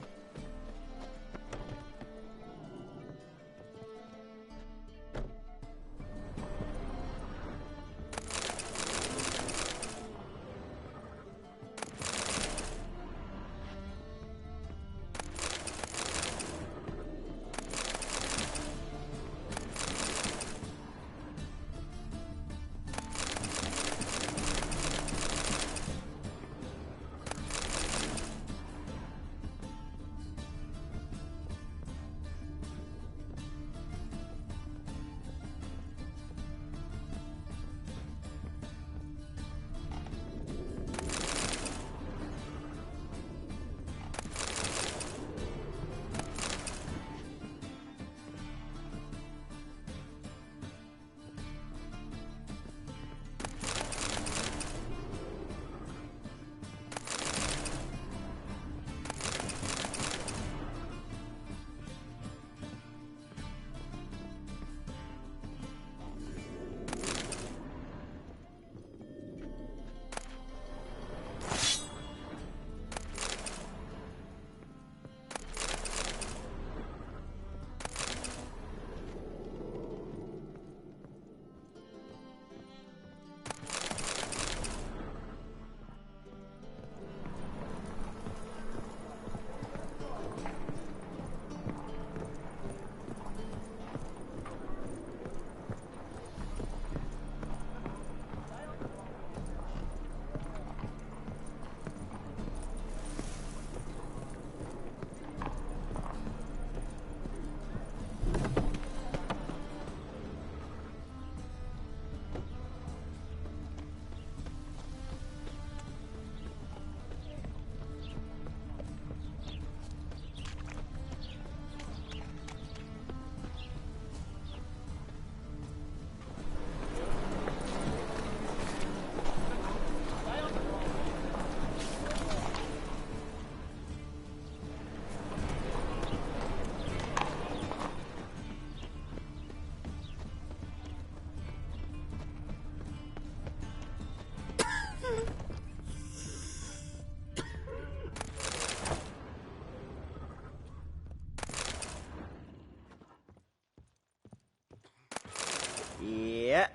Yeah.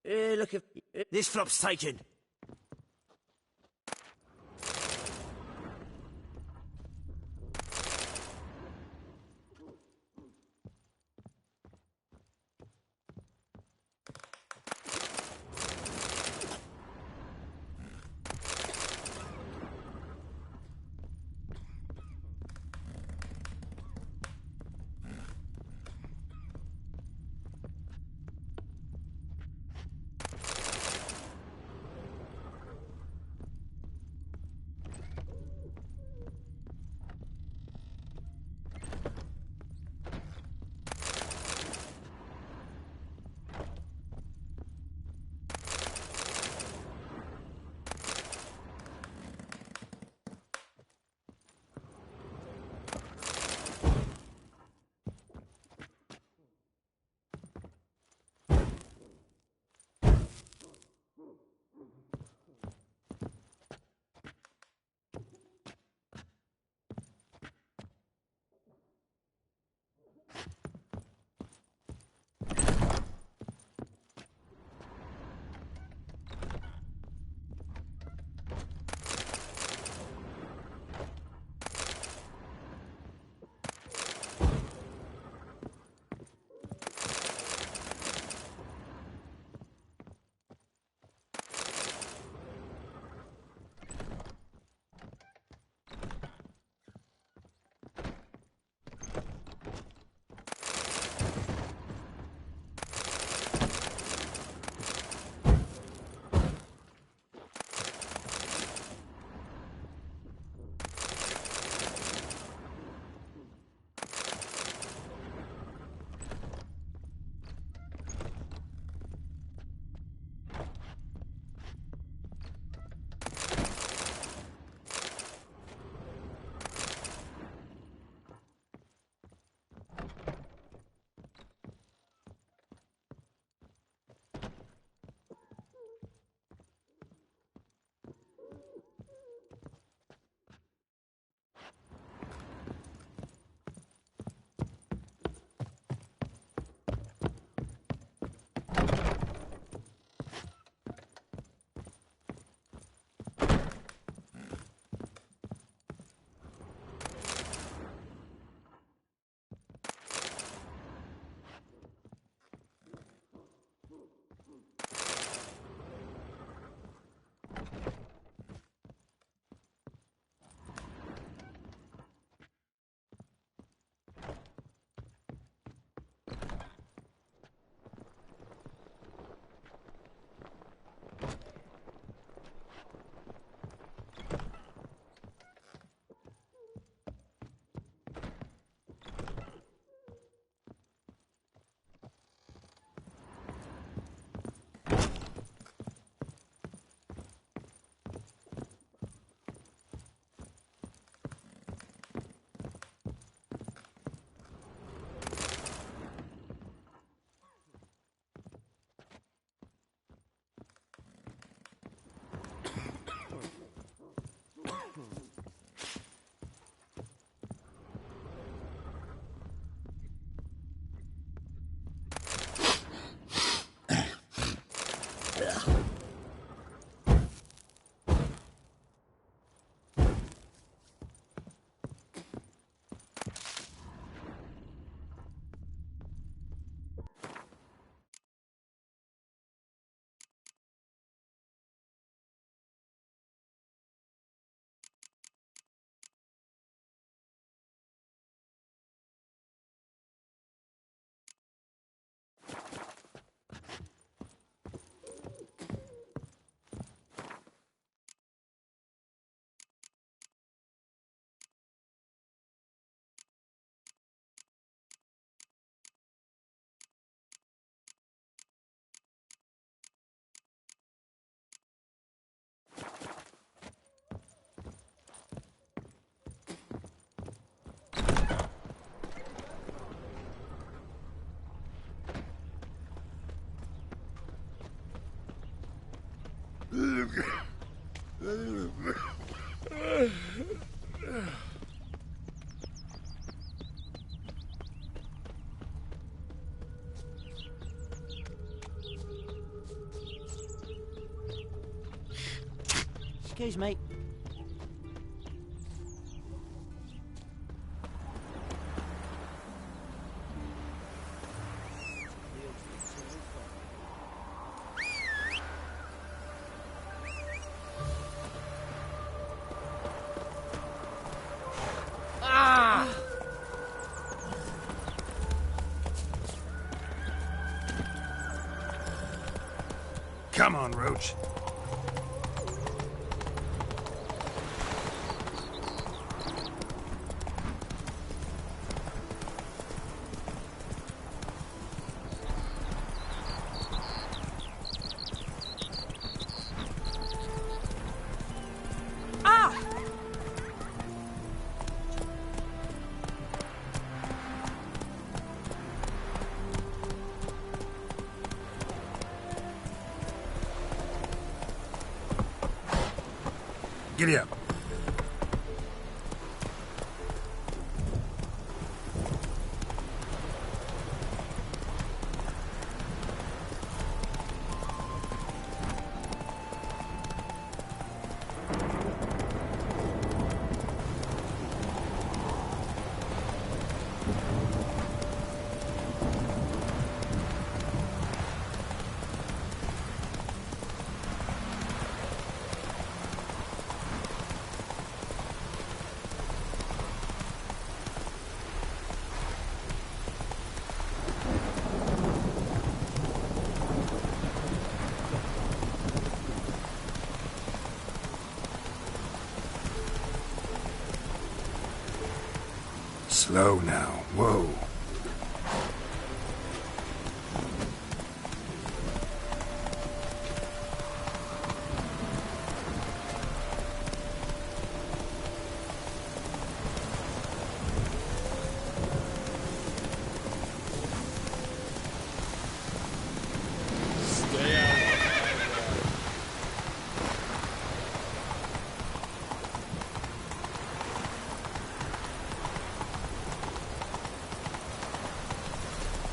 Look, if this flop's taken. Excuse me. Come on, Roach. Giddy up. Slow now. Whoa.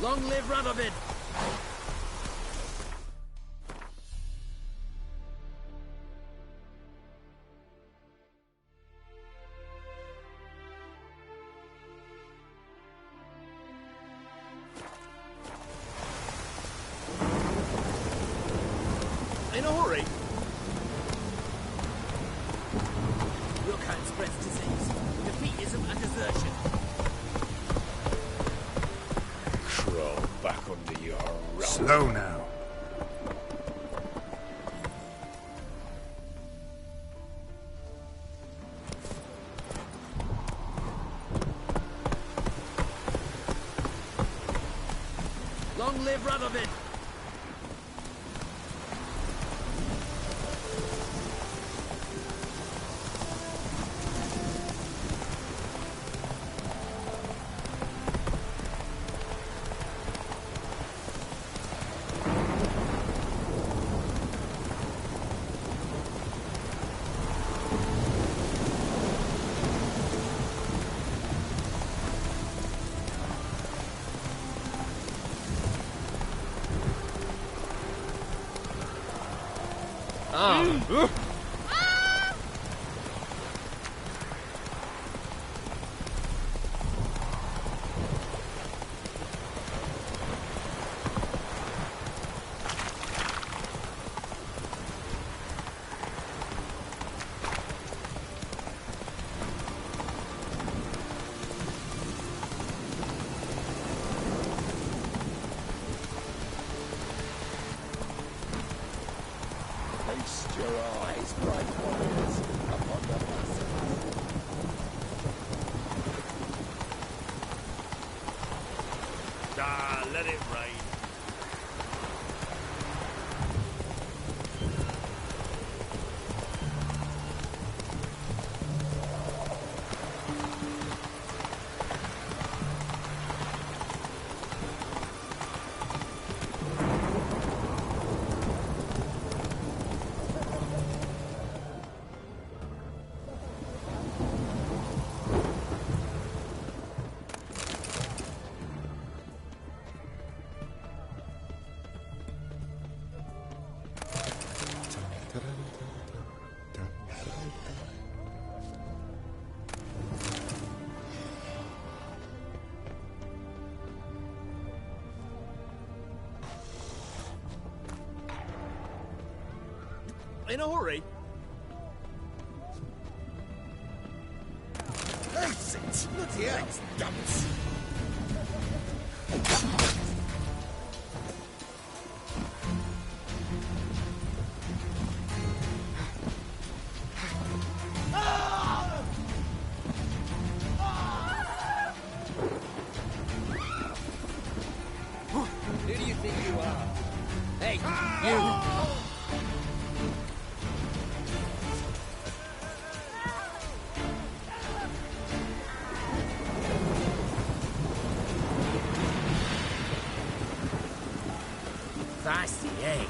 Long live Radovid! In a hurry? Your kind spreads disease. Defeatism and desertion. Crawl back under your rock. Slow now. Long live Radovid! Feast your eyes, bright warriors, upon the massacre. Ah, let it rain. Not in a hurry. Exit! Bloody hell! Dumps! Who do you think you are? Hey, you! Feisty, eh?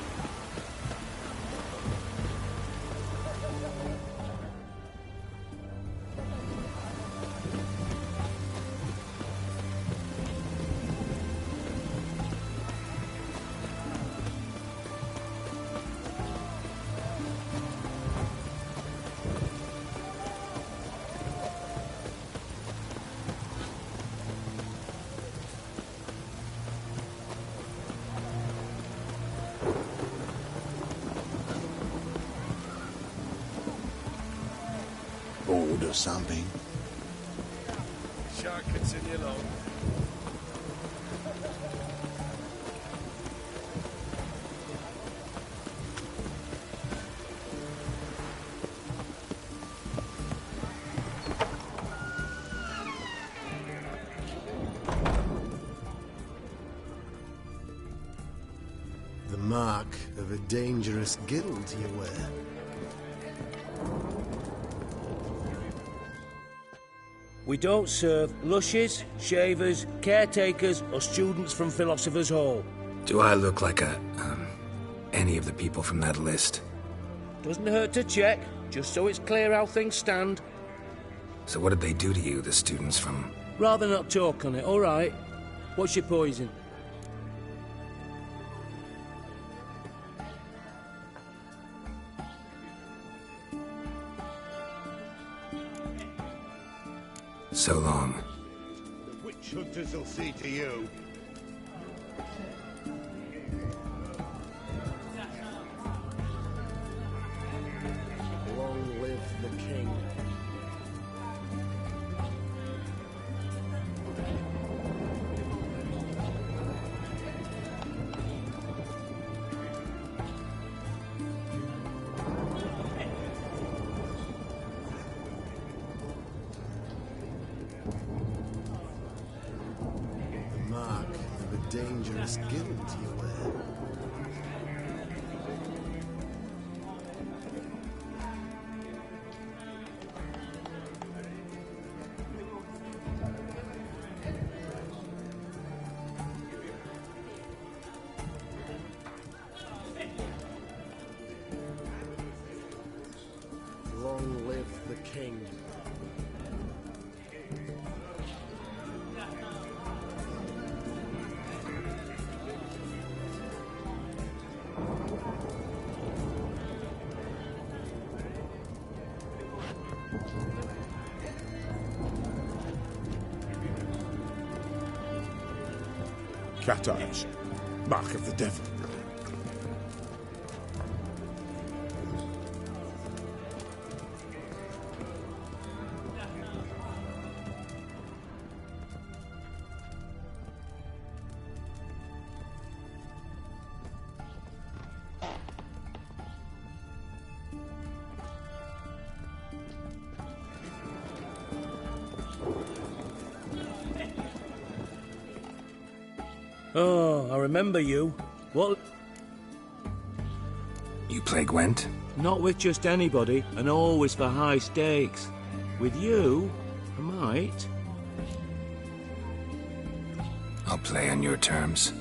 Bored or something? Shan't continue long. The mark of a dangerous guild you wear. We don't serve lushes, shavers, caretakers, or students from Philosopher's Hall. Do I look like any of the people from that list? Doesn't hurt to check, just so it's clear how things stand. So what did they do to you, the students from... Rather not talk on it, all right? What's your poison? So long. The witch hunters will see to you. Long live the king. The mark of a dangerous guild you wear. Long live the king. Cat eyes. Mark of the devil. Oh, I remember you. What? You play Gwent? Not with just anybody, and always for high stakes. With you, I might. I'll play on your terms.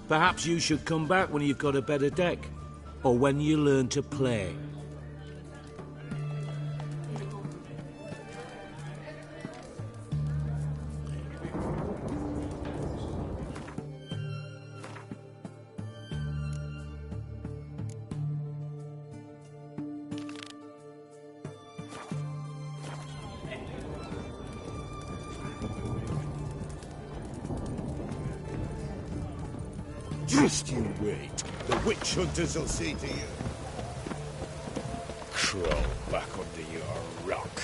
Perhaps you should come back when you've got a better deck, or when you learn to play. Just you wait. The witch hunters will see to you. Crawl back under your rock.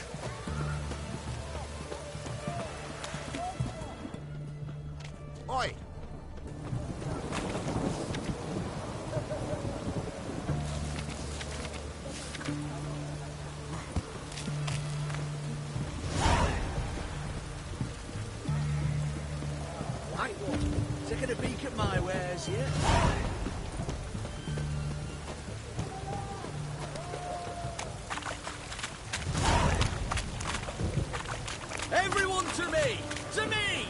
Oi! Right one. Taking a peek at my wares here. Everyone to me! To me!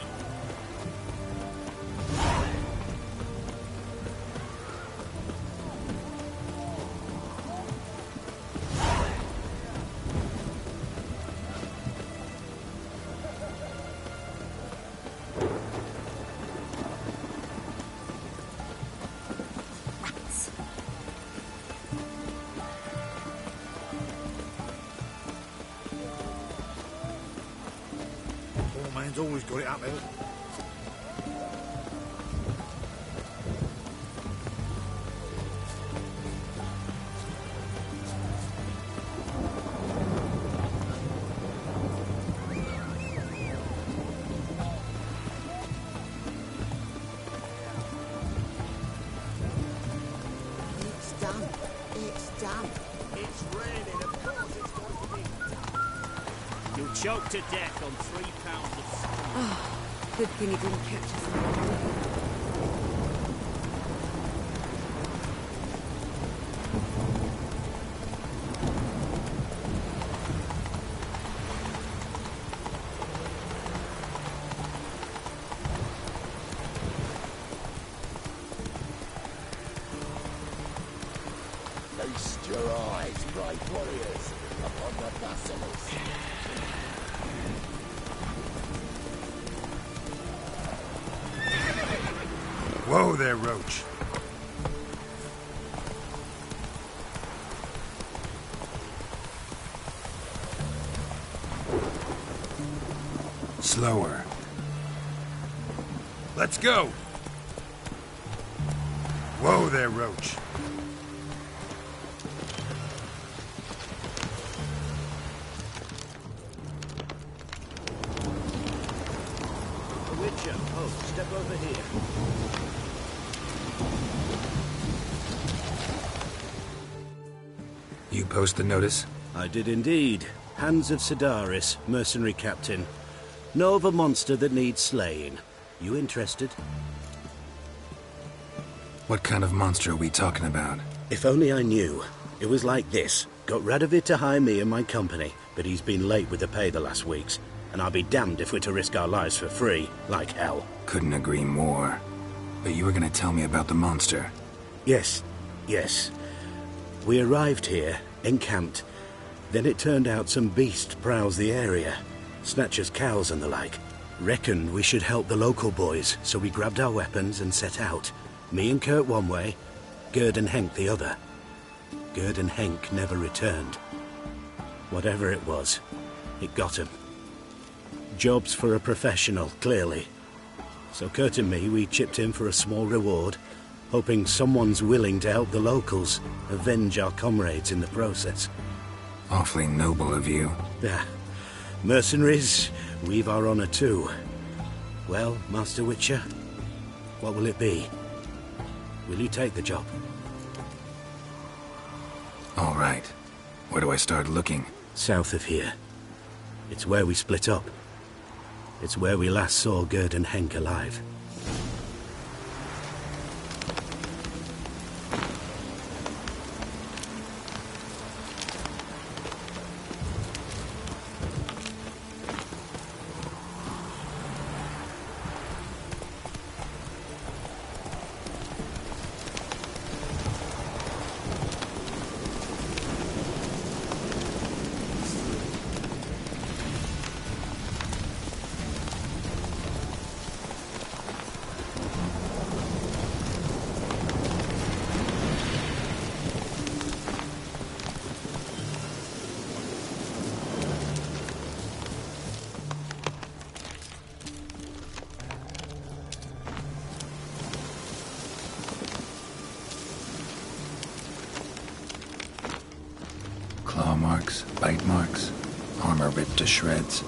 Poor man's always got it uphill. It's done. It's done. It's raining. Of course it's going to be. You'll choke to death on 3 pounds of steam. Oh, good thing he didn't catch us on the way. Feast your eyes, brave warriors, upon the basilisk. Whoa there, Roach. Slower. Let's go! Whoa there, Roach. Witcher, oh, step over here. You post the notice? I did indeed. Hans of Sedaris, mercenary captain. Know of a monster that needs slaying. You interested? What kind of monster are we talking about? If only I knew. It was like this. Got Radovid to hire me and my company, but he's been late with the pay the last weeks. And I'll be damned if we're to risk our lives for free, like hell. Couldn't agree more. But you were gonna tell me about the monster. Yes, yes. We arrived here, encamped. Then it turned out some beast prowls the area. Snatchers cows and the like. Reckoned we should help the local boys, so we grabbed our weapons and set out. Me and Kurt one way, Gerd and Henk the other. Gerd and Henk never returned. Whatever it was, it got him. Jobs for a professional, clearly. So Kurt and me, we chipped in for a small reward, hoping someone's willing to help the locals, avenge our comrades in the process. Awfully noble of you. Yeah. Mercenaries, we've our honor too. Well, Master Witcher, what will it be? Will you take the job? All right. Where do I start looking? South of here. It's where we split up. It's where we last saw Gerd and Henk alive. Claw marks, bite marks, armor ripped to shreds.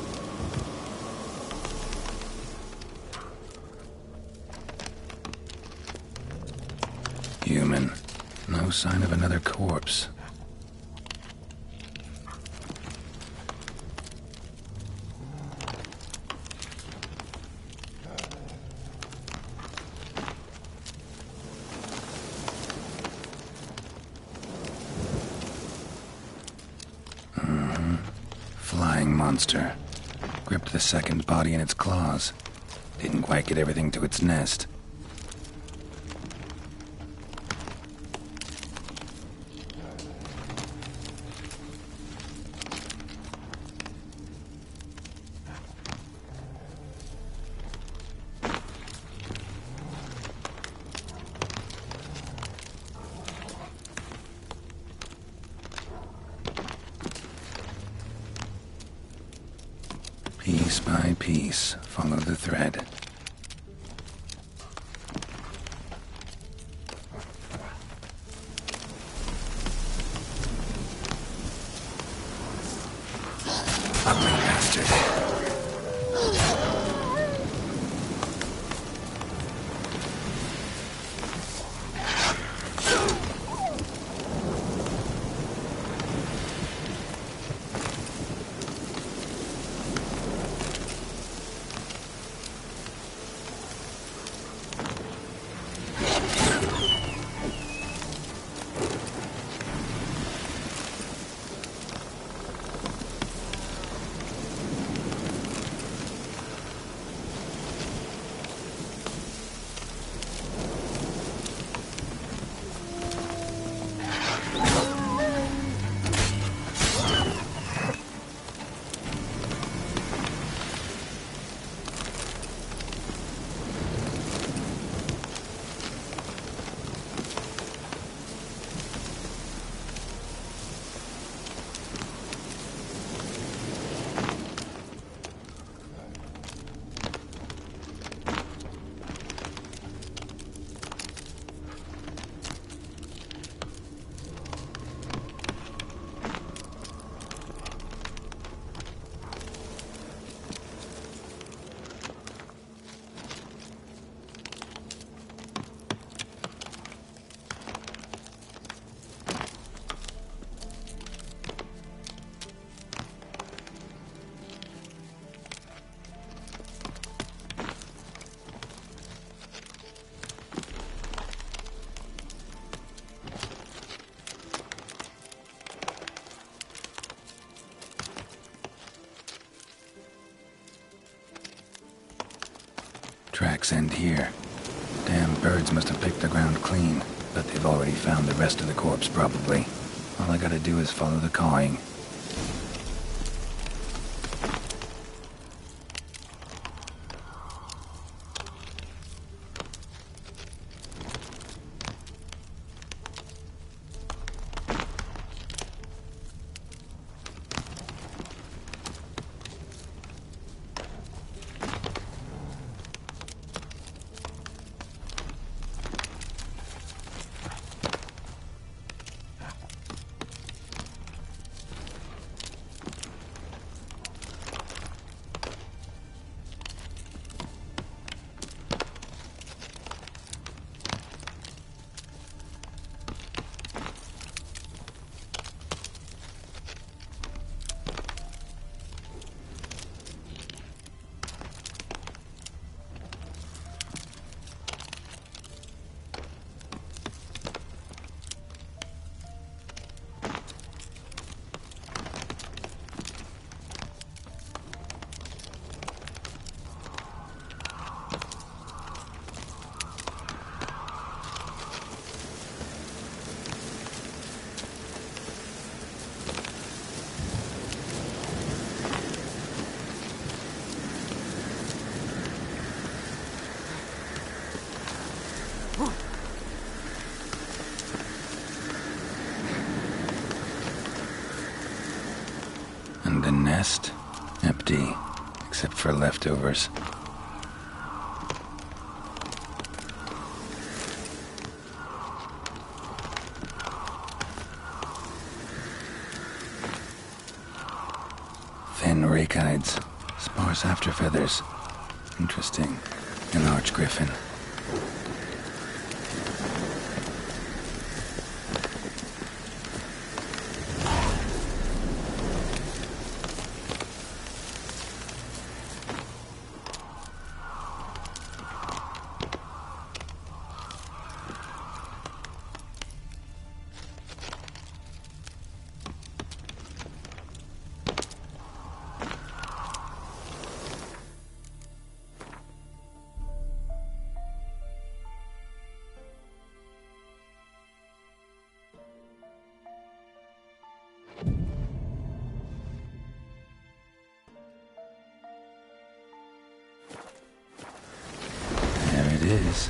Human. No sign of another corpse. Flying monster. Gripped the second body in its claws. Didn't quite get everything to its nest. Piece by piece, follow the thread. Ugly bastard. Tracks end here. Damn birds must have picked the ground clean, but they've already found the rest of the corpse, probably. All I gotta do is follow the cawing. And the nest? Empty, except for leftovers. Thin rakides, sparse after feathers. Interesting. An arch griffin. Is.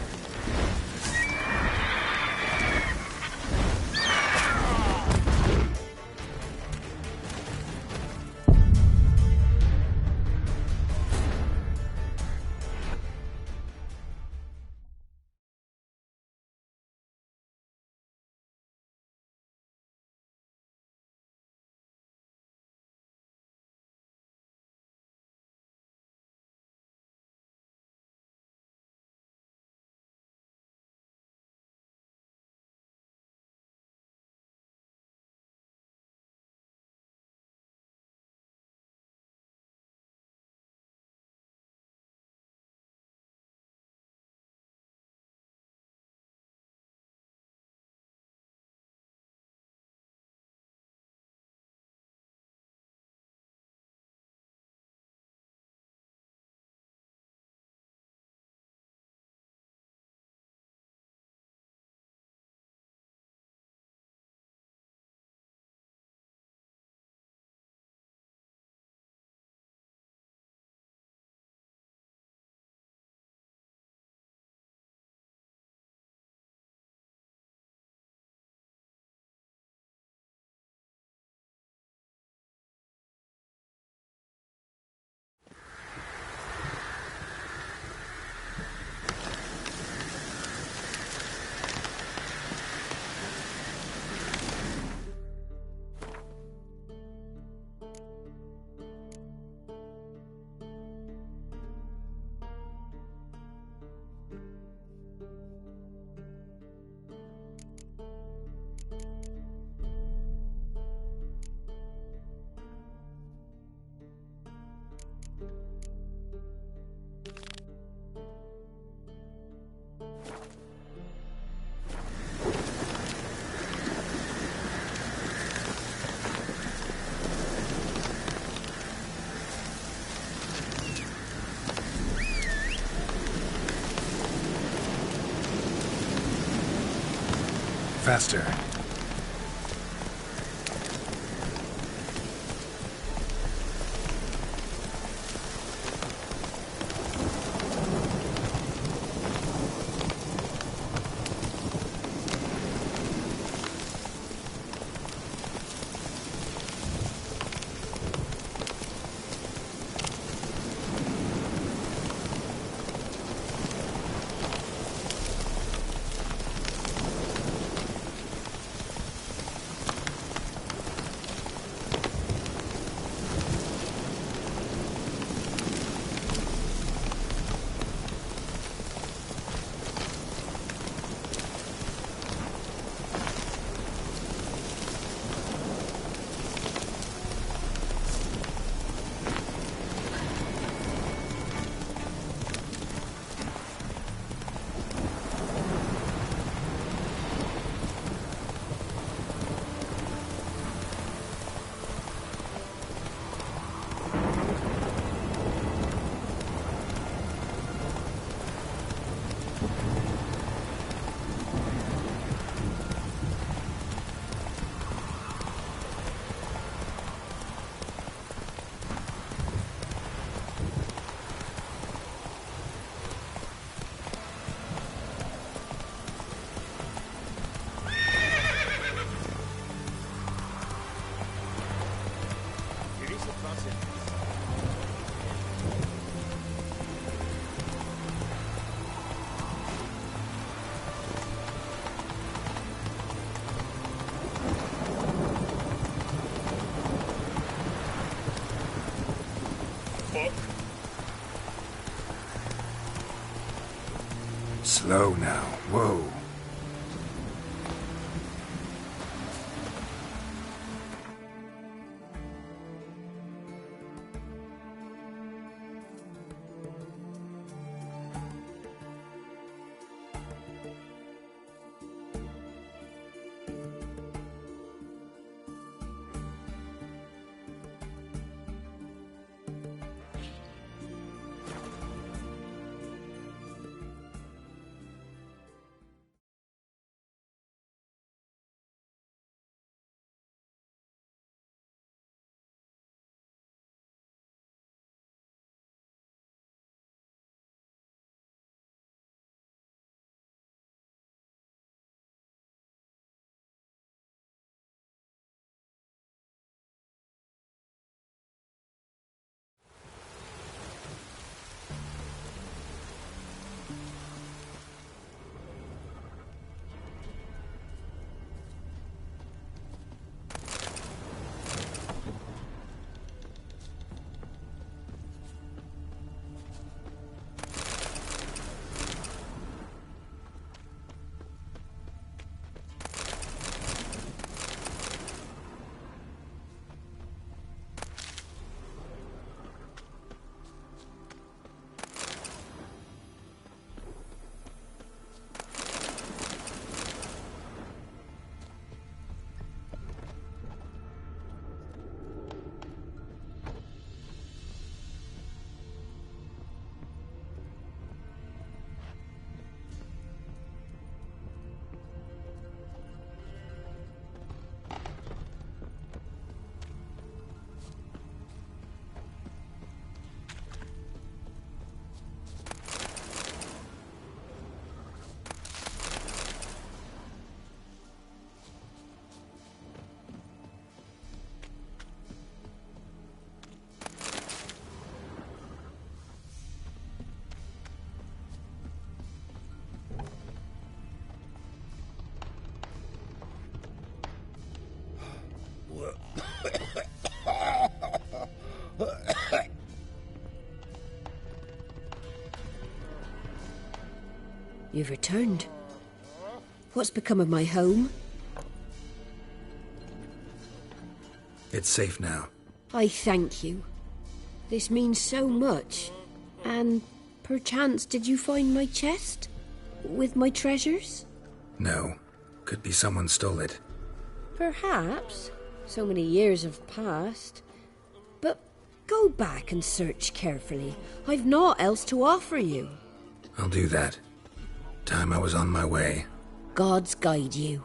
faster. Slow now. Whoa. You've returned. What's become of my home? It's safe now. I thank you. This means so much. And perchance did you find my chest? With my treasures? No. Could be someone stole it. Perhaps. So many years have passed. But go back and search carefully. I've naught else to offer you. I'll do that. Time I was on my way. Gods guide you.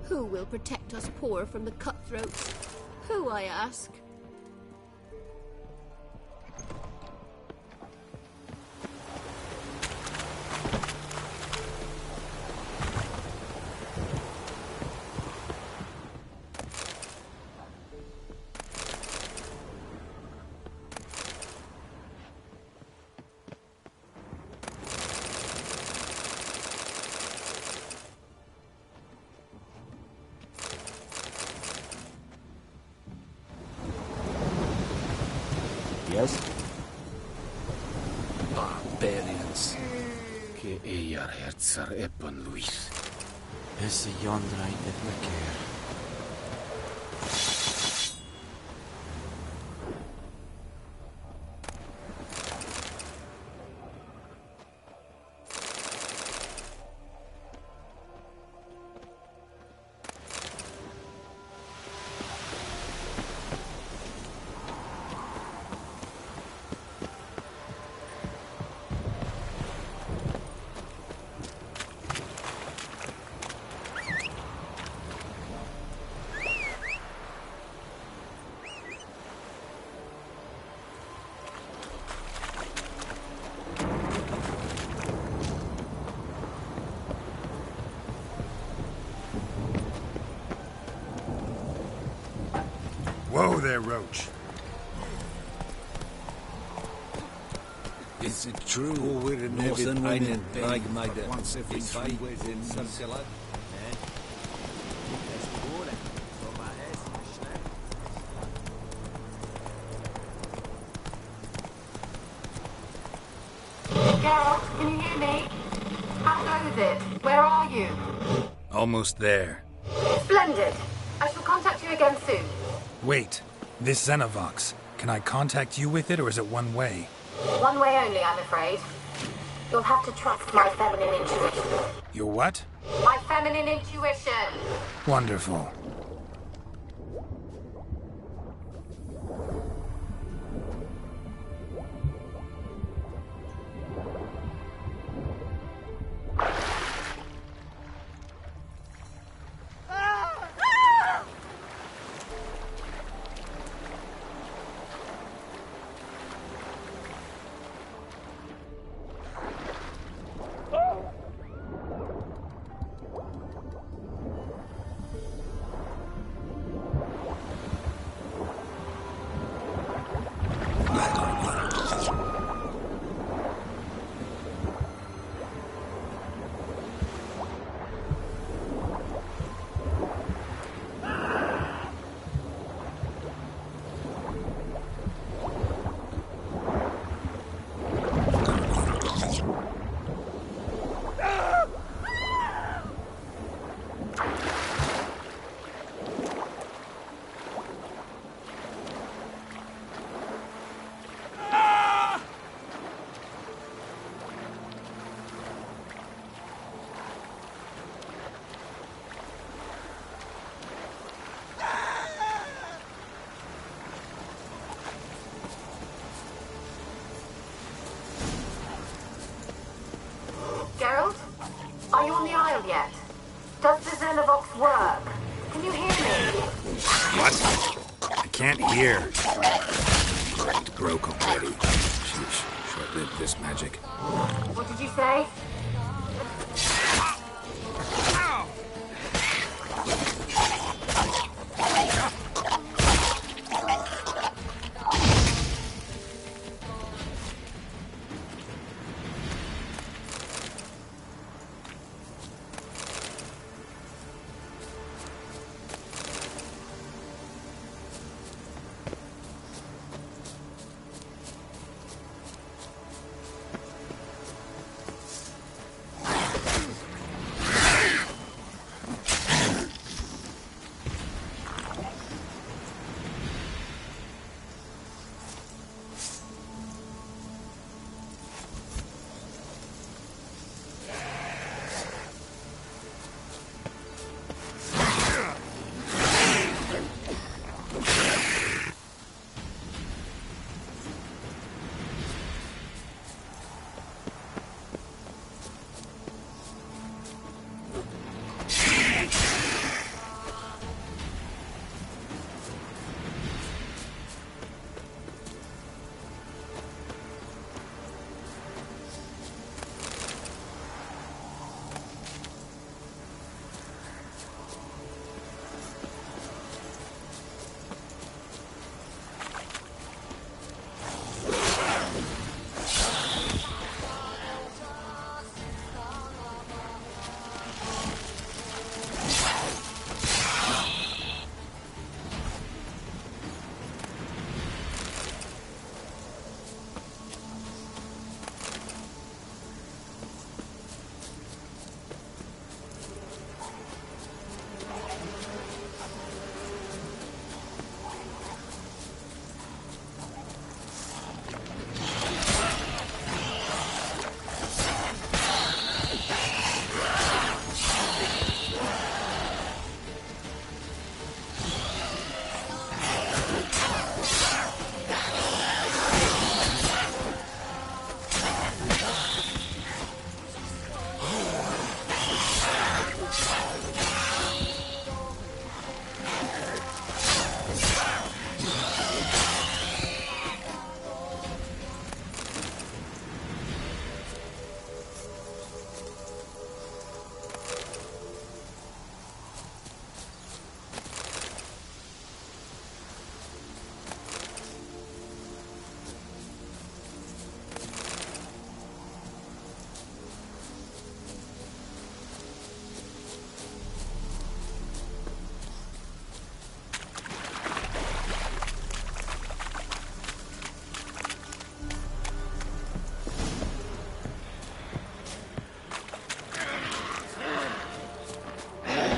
Who will protect us poor from the cutthroats? Who, I ask? Yes? Barbarians. Che eiar hertsar eppon Luis. Esse jondrain et laker. Whoa there, Roach. Is it true? Northern women like once every 5 in Salcelat? Geralt, can you hear me? How goes it? Where are you? Almost there. Splendid. I shall contact you again soon. Wait, this Xenovox. Can I contact you with it, or is it one way? One way only, I'm afraid. You'll have to trust my feminine intuition. Your what? My feminine intuition! Wonderful. Geralt? Are you on the Isle yet? Does the Xenovox work? Can you hear me? What? I can't hear. It broke already. Sheesh, short-lived this magic. What did you say?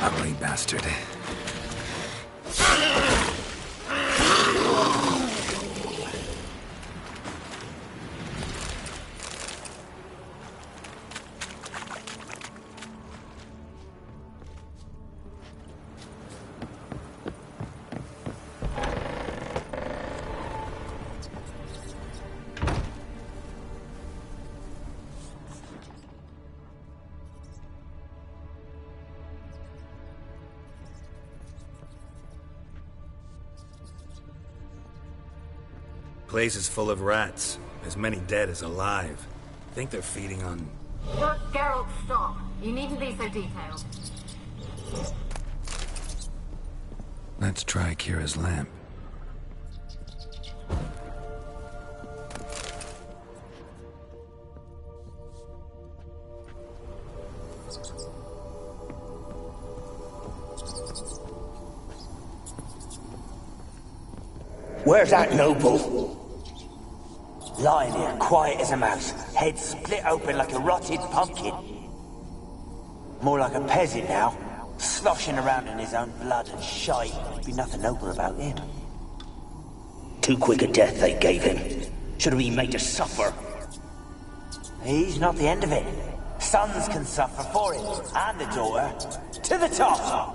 Ugly bastard. Place is full of rats. As many dead as alive. Think they're feeding on... Geralt, stop. You needn't be so detailed. Let's try Kira's lamp. Where's that noble? Lying here, quiet as a mouse, head split open like a rotted pumpkin. More like a peasant now, sloshing around in his own blood and shite. Be nothing noble about him. Too quick a death they gave him. Should have been made to suffer. He's not the end of it. Sons can suffer for it, and the daughter. To the top!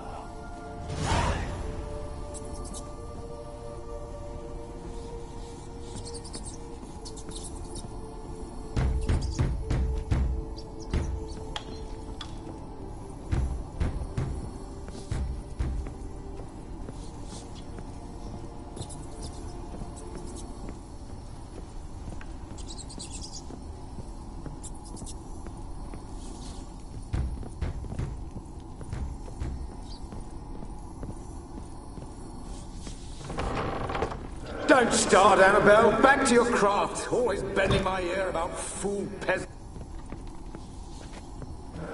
Don't start, Annabelle. Back to your craft. Always bending my ear about fool peasants.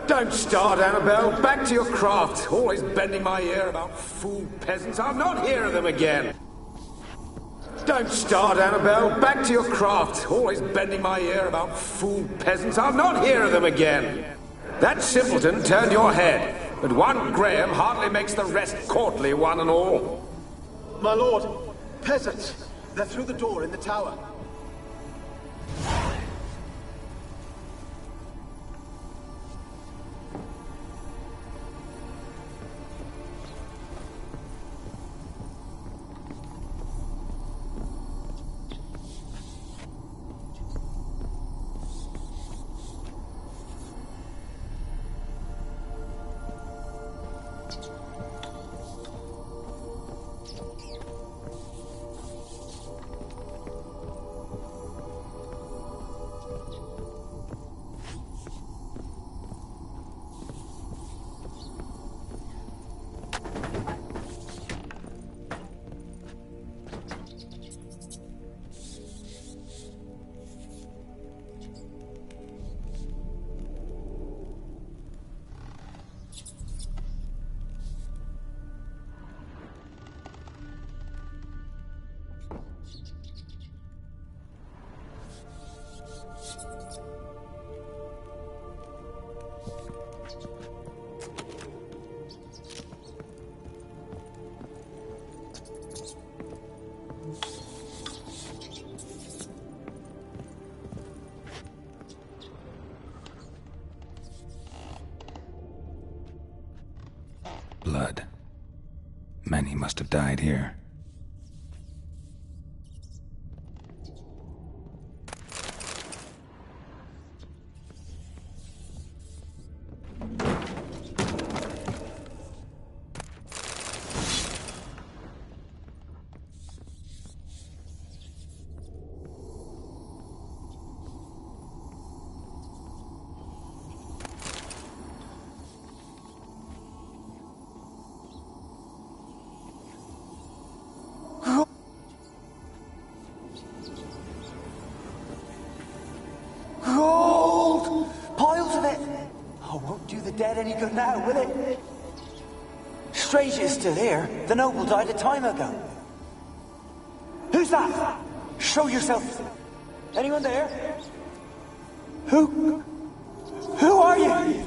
Don't start, Annabelle. Back to your craft. Always bending my ear about fool peasants. I'll not hear of them again. Don't start, Annabelle. Back to your craft. Always bending my ear about fool peasants. I'll not hear of them again. That simpleton turned your head, but one Graham hardly makes the rest courtly, one and all. My lord, peasants. They're through the door in the tower. Blood. Many must have died here. Gold! Piles of it! Oh, won't do the dead any good now, will it? Strange it's still here. The noble died a time ago. Who's that? Show yourself. Anyone there? Who are you?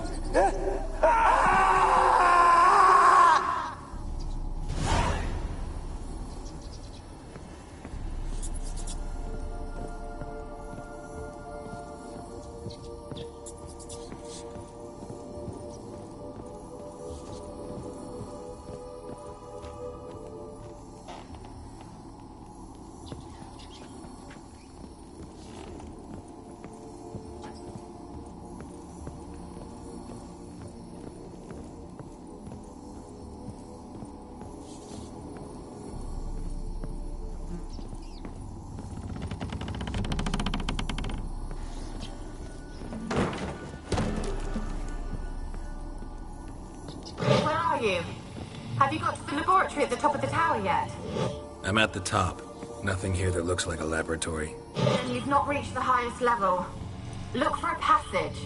Where are you? Have you got to the laboratory at the top of the tower yet? I'm at the top. Nothing here that looks like a laboratory. Then you've not reached the highest level. Look for a passage.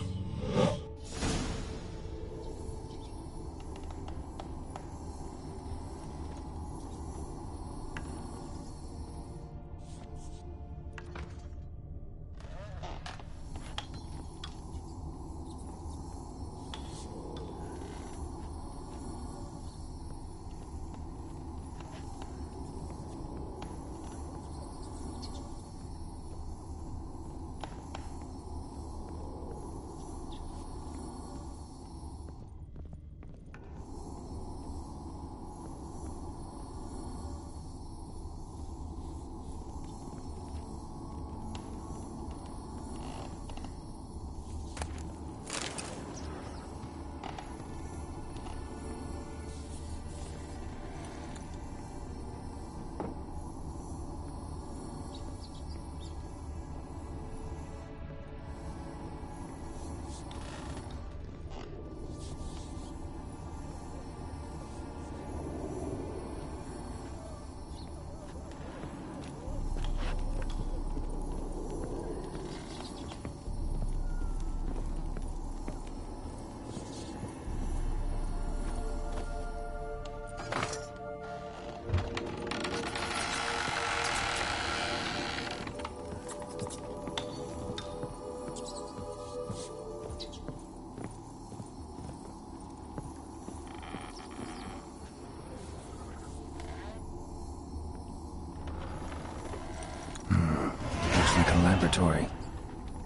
Laboratory.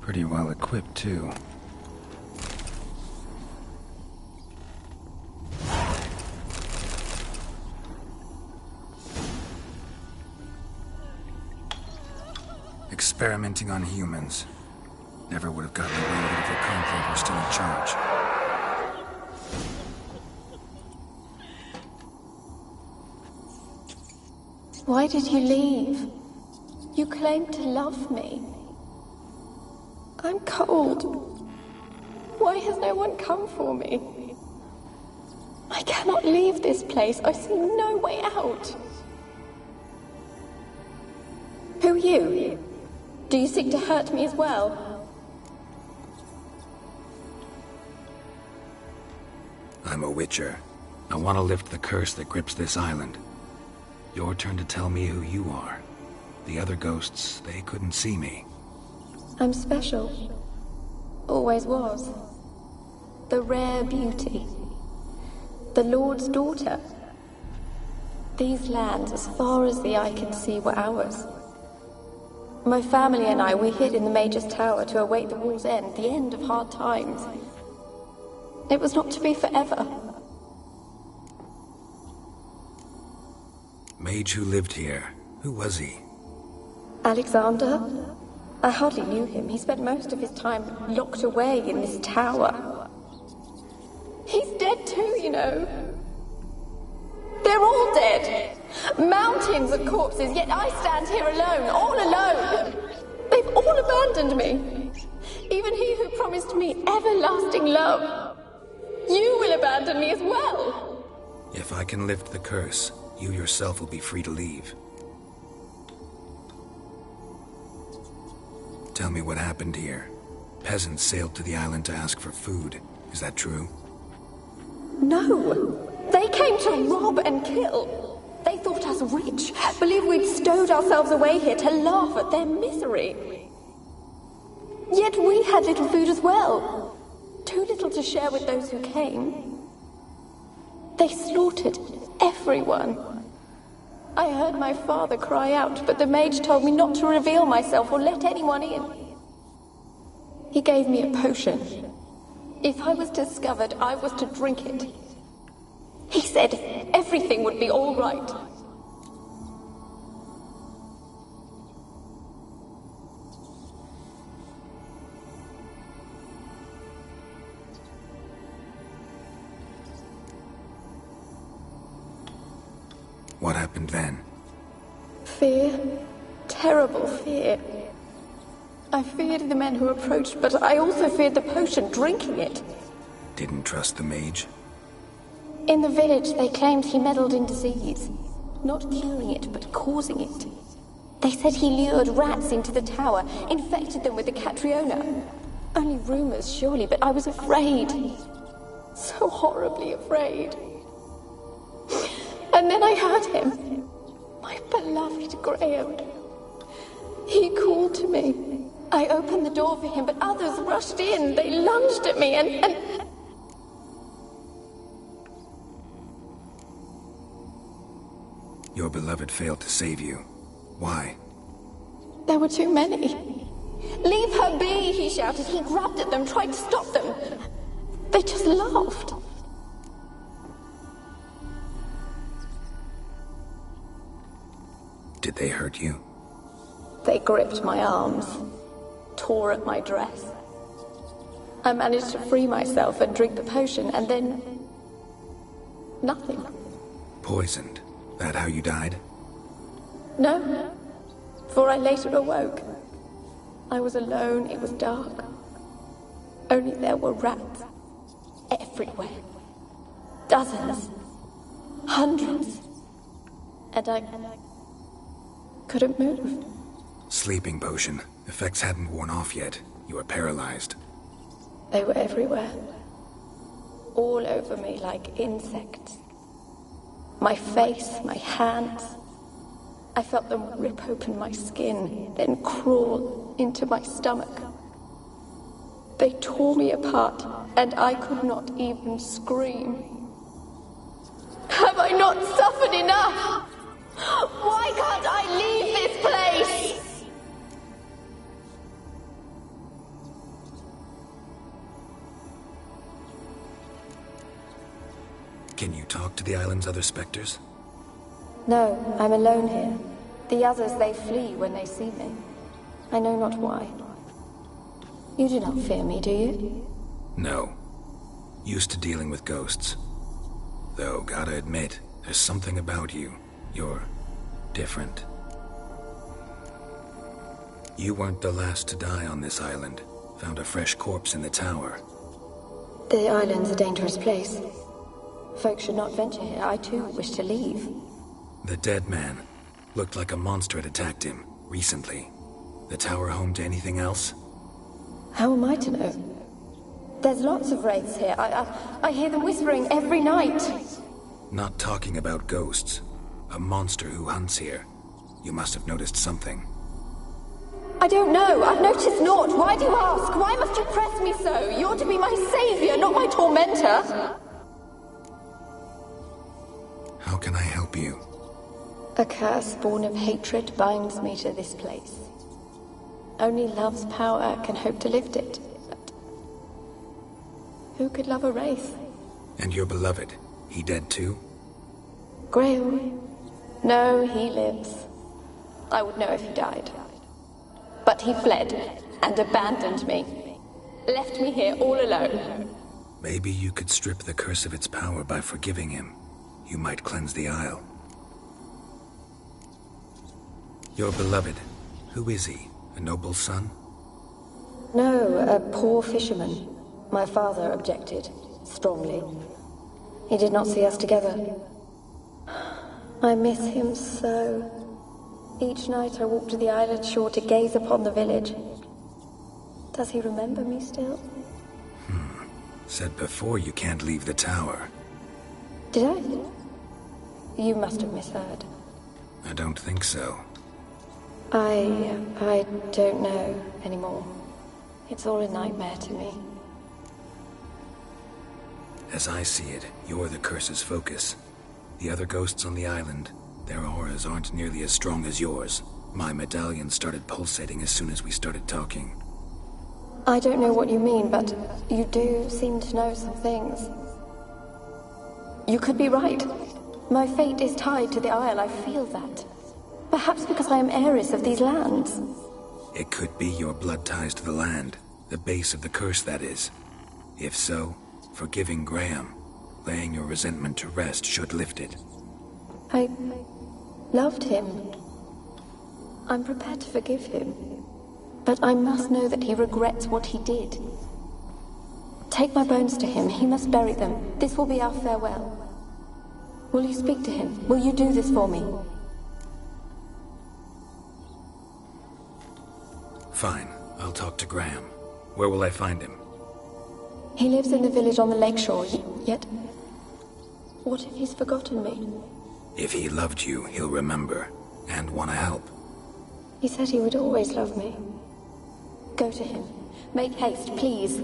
Pretty well equipped, too. Experimenting on humans. Never would have gotten away with it if the Conclave were still in charge. Why did you leave? You claimed to love me. I'm cold. Why has no one come for me? I cannot leave this place. I see no way out. Who are you? Do you seek to hurt me as well? I'm a Witcher. I want to lift the curse that grips this island. Your turn to tell me who you are. The other ghosts, they couldn't see me. I'm special. Always was. The rare beauty. The Lord's daughter. These lands, as far as the eye can see, were ours. My family and I, we hid in the Mage's Tower to await the war's end, the end of hard times. It was not to be forever. Mage who lived here. Who was he? Alexander? I hardly knew him. He spent most of his time locked away in this tower. He's dead too, you know. They're all dead. Mountains of corpses, yet I stand here alone, all alone. They've all abandoned me. Even he who promised me everlasting love. You will abandon me as well. If I can lift the curse, you yourself will be free to leave. Tell me what happened here. Peasants sailed to the island to ask for food. Is that true? No. They came to rob and kill. They thought us rich, believed we'd stowed ourselves away here to laugh at their misery. Yet we had little food as well. Too little to share with those who came. They slaughtered everyone. I heard my father cry out, but the mage told me not to reveal myself or let anyone in. He gave me a potion. If I was discovered, I was to drink it. He said everything would be all right. What happened then? Fear. Terrible fear. I feared the men who approached, but I also feared the potion, drinking it. Didn't trust the mage? In the village, they claimed he meddled in disease. Not curing it, but causing it. They said he lured rats into the tower, infected them with the Catriona. Only rumors, surely, but I was afraid. So horribly afraid. And then I heard him. My beloved Graham. He called to me. I opened the door for him, but others rushed in. They lunged at me and... Your beloved failed to save you. Why? There were too many. Leave her be, he shouted. He grabbed at them, tried to stop them. They just laughed. Did they hurt you? They gripped my arms, tore at my dress. I managed to free myself and drink the potion, and then... nothing. Poisoned. That how you died? No, for I later awoke. I was alone, it was dark. Only there were rats. Everywhere. Dozens. Hundreds. And I couldn't move. Sleeping potion. Effects hadn't worn off yet. You were paralyzed. They were everywhere. All over me like insects. My face, my hands. I felt them rip open my skin, then crawl into my stomach. They tore me apart, and I could not even scream. Have I not suffered enough? Why can't I leave this place? Can you talk to the island's other specters? No, I'm alone here. The others, they flee when they see me. I know not why. You do not fear me, do you? No. Used to dealing with ghosts. Though, gotta admit, there's something about you. You're different. You weren't the last to die on this island. Found a fresh corpse in the tower. The island's a dangerous place. Folk should not venture here. I too wish to leave. The dead man. Looked like a monster had attacked him, recently. The tower home to anything else? How am I to know? There's lots of wraiths here. I hear them whispering every night. Not talking about ghosts. A monster who hunts here. You must have noticed something. I don't know. I've noticed naught. Why do you ask? Why must you press me so? You're to be my savior, not my tormentor. How can I help you? A curse born of hatred binds me to this place. Only love's power can hope to lift it. But who could love a wraith? And your beloved, he dead too? Grail? No, he lives. I would know if he died. But he fled and abandoned me. Left me here all alone. Maybe you could strip the curse of its power by forgiving him. You might cleanse the isle. Your beloved, who is he? A noble son? No, a poor fisherman. My father objected, strongly. He did not see us together. I miss him so. Each night I walk to the island shore to gaze upon the village. Does he remember me still? Said before you can't leave the tower. Did I? You must have misheard. I don't think so. I don't know anymore. It's all a nightmare to me. As I see it, you're the curse's focus. The other ghosts on the island, their auras aren't nearly as strong as yours. My medallion started pulsating as soon as we started talking. I don't know what you mean, but you do seem to know some things. You could be right. My fate is tied to the Isle, I feel that. Perhaps because I am heiress of these lands. It could be your blood ties to the land, the base of the curse, that is. If so, forgiving Graham, laying your resentment to rest should lift it. I loved him. I'm prepared to forgive him. But I must know that he regrets what he did. Take my bones to him. He must bury them. This will be our farewell. Will you speak to him? Will you do this for me? Fine. I'll talk to Graham. Where will I find him? He lives in the village on the lakeshore, yet... What if he's forgotten me? If he loved you, he'll remember, and want to help. He said he would always love me. Go to him. Make haste, please.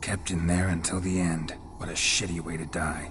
Kept in there until the end. What a shitty way to die.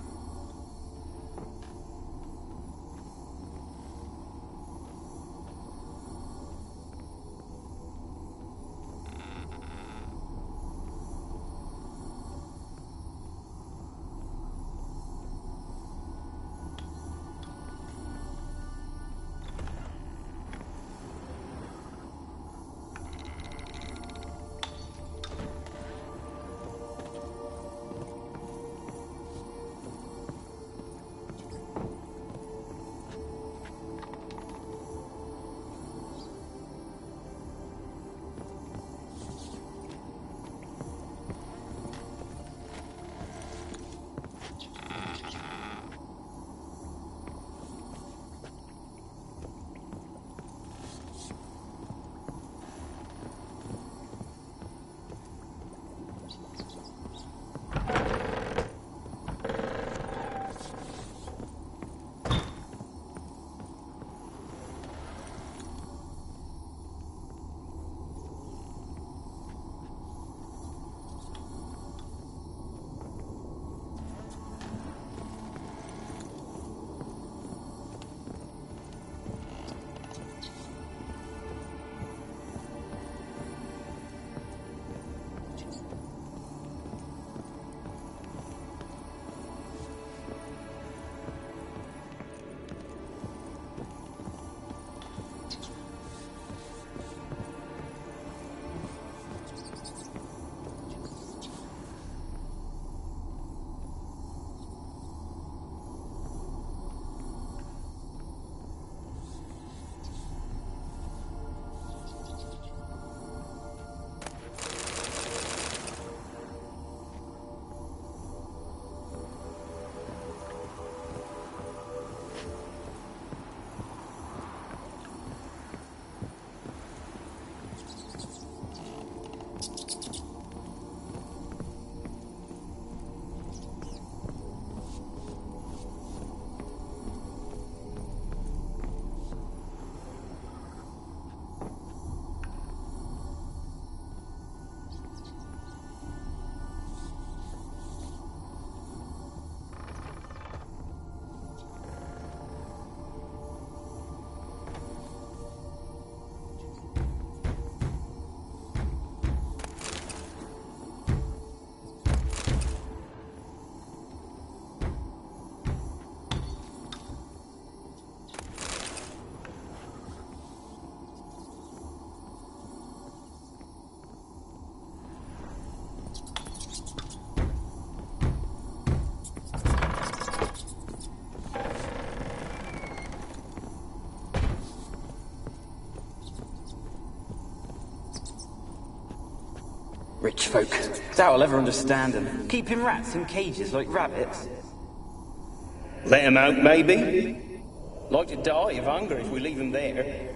Rich folk. Doubt I'll ever understand them. Keeping rats in cages like rabbits. Let 'em out, maybe? Like to die of hunger if we leave them there.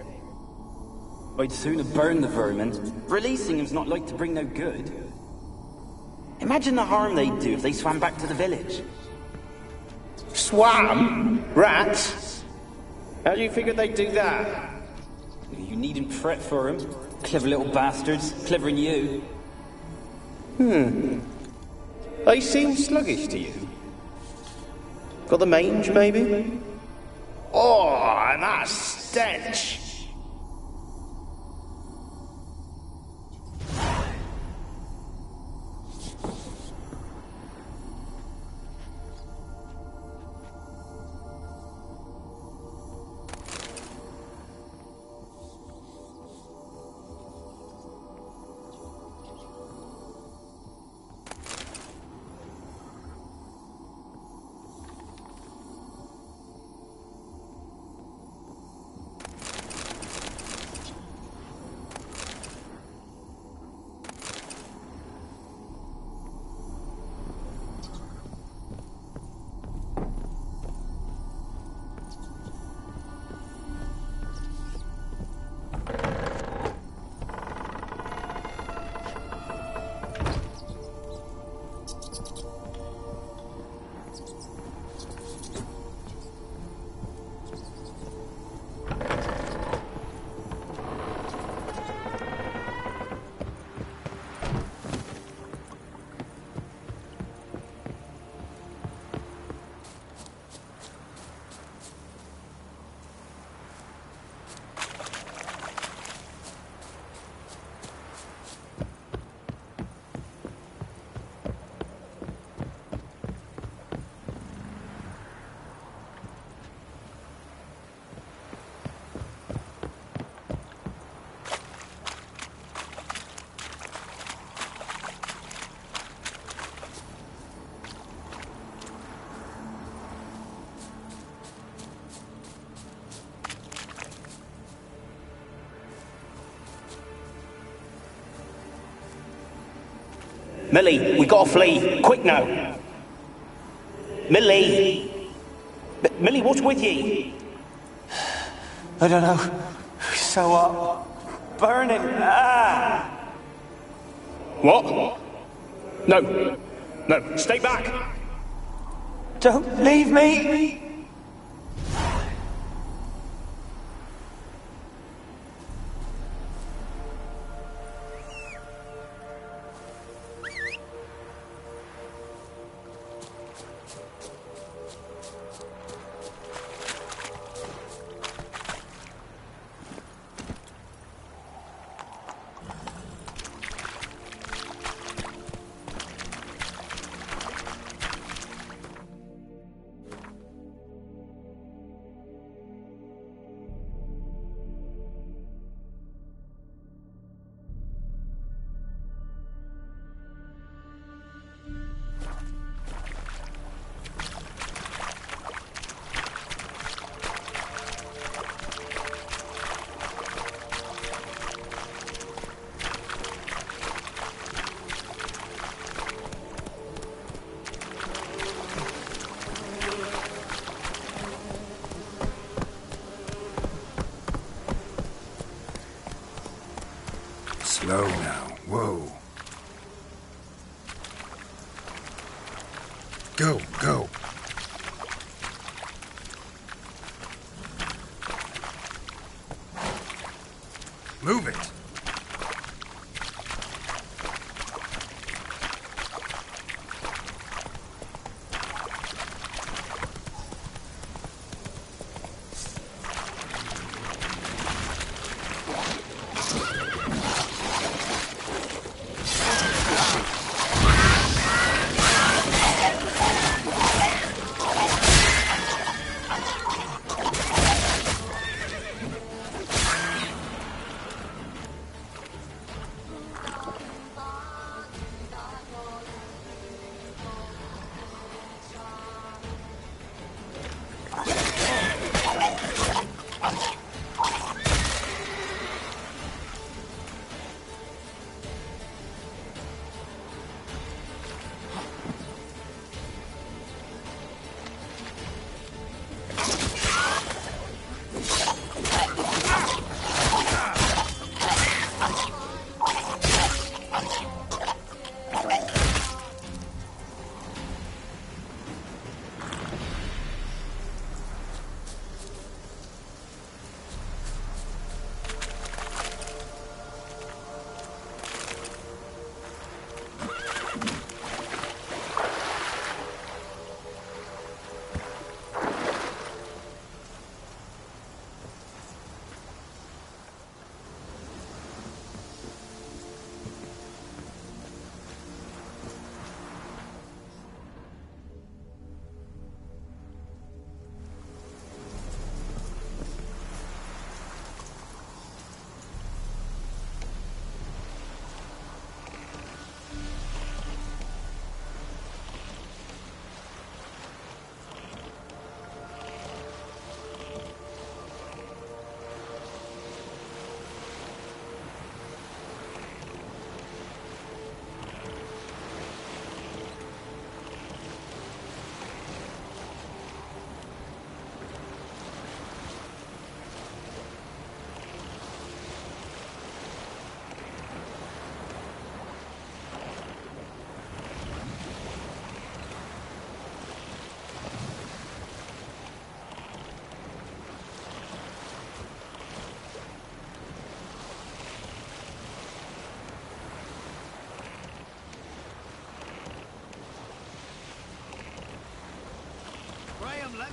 I'd sooner burn the vermin. Releasing them's not like to bring no good. Imagine the harm they'd do if they swam back to the village. Swam? Rats? How do you figure they'd do that? You needn't fret for them. Clever little bastards. Clever than you. They seem sluggish to you. Got the mange, maybe? Oh, that stench! Millie, we gotta flee. Quick now. Millie! Millie, what's with ye? I don't know. So what? Burning. Ah! What? No. No, stay back. Don't leave me! Slow now. Whoa. Go, go. Move it.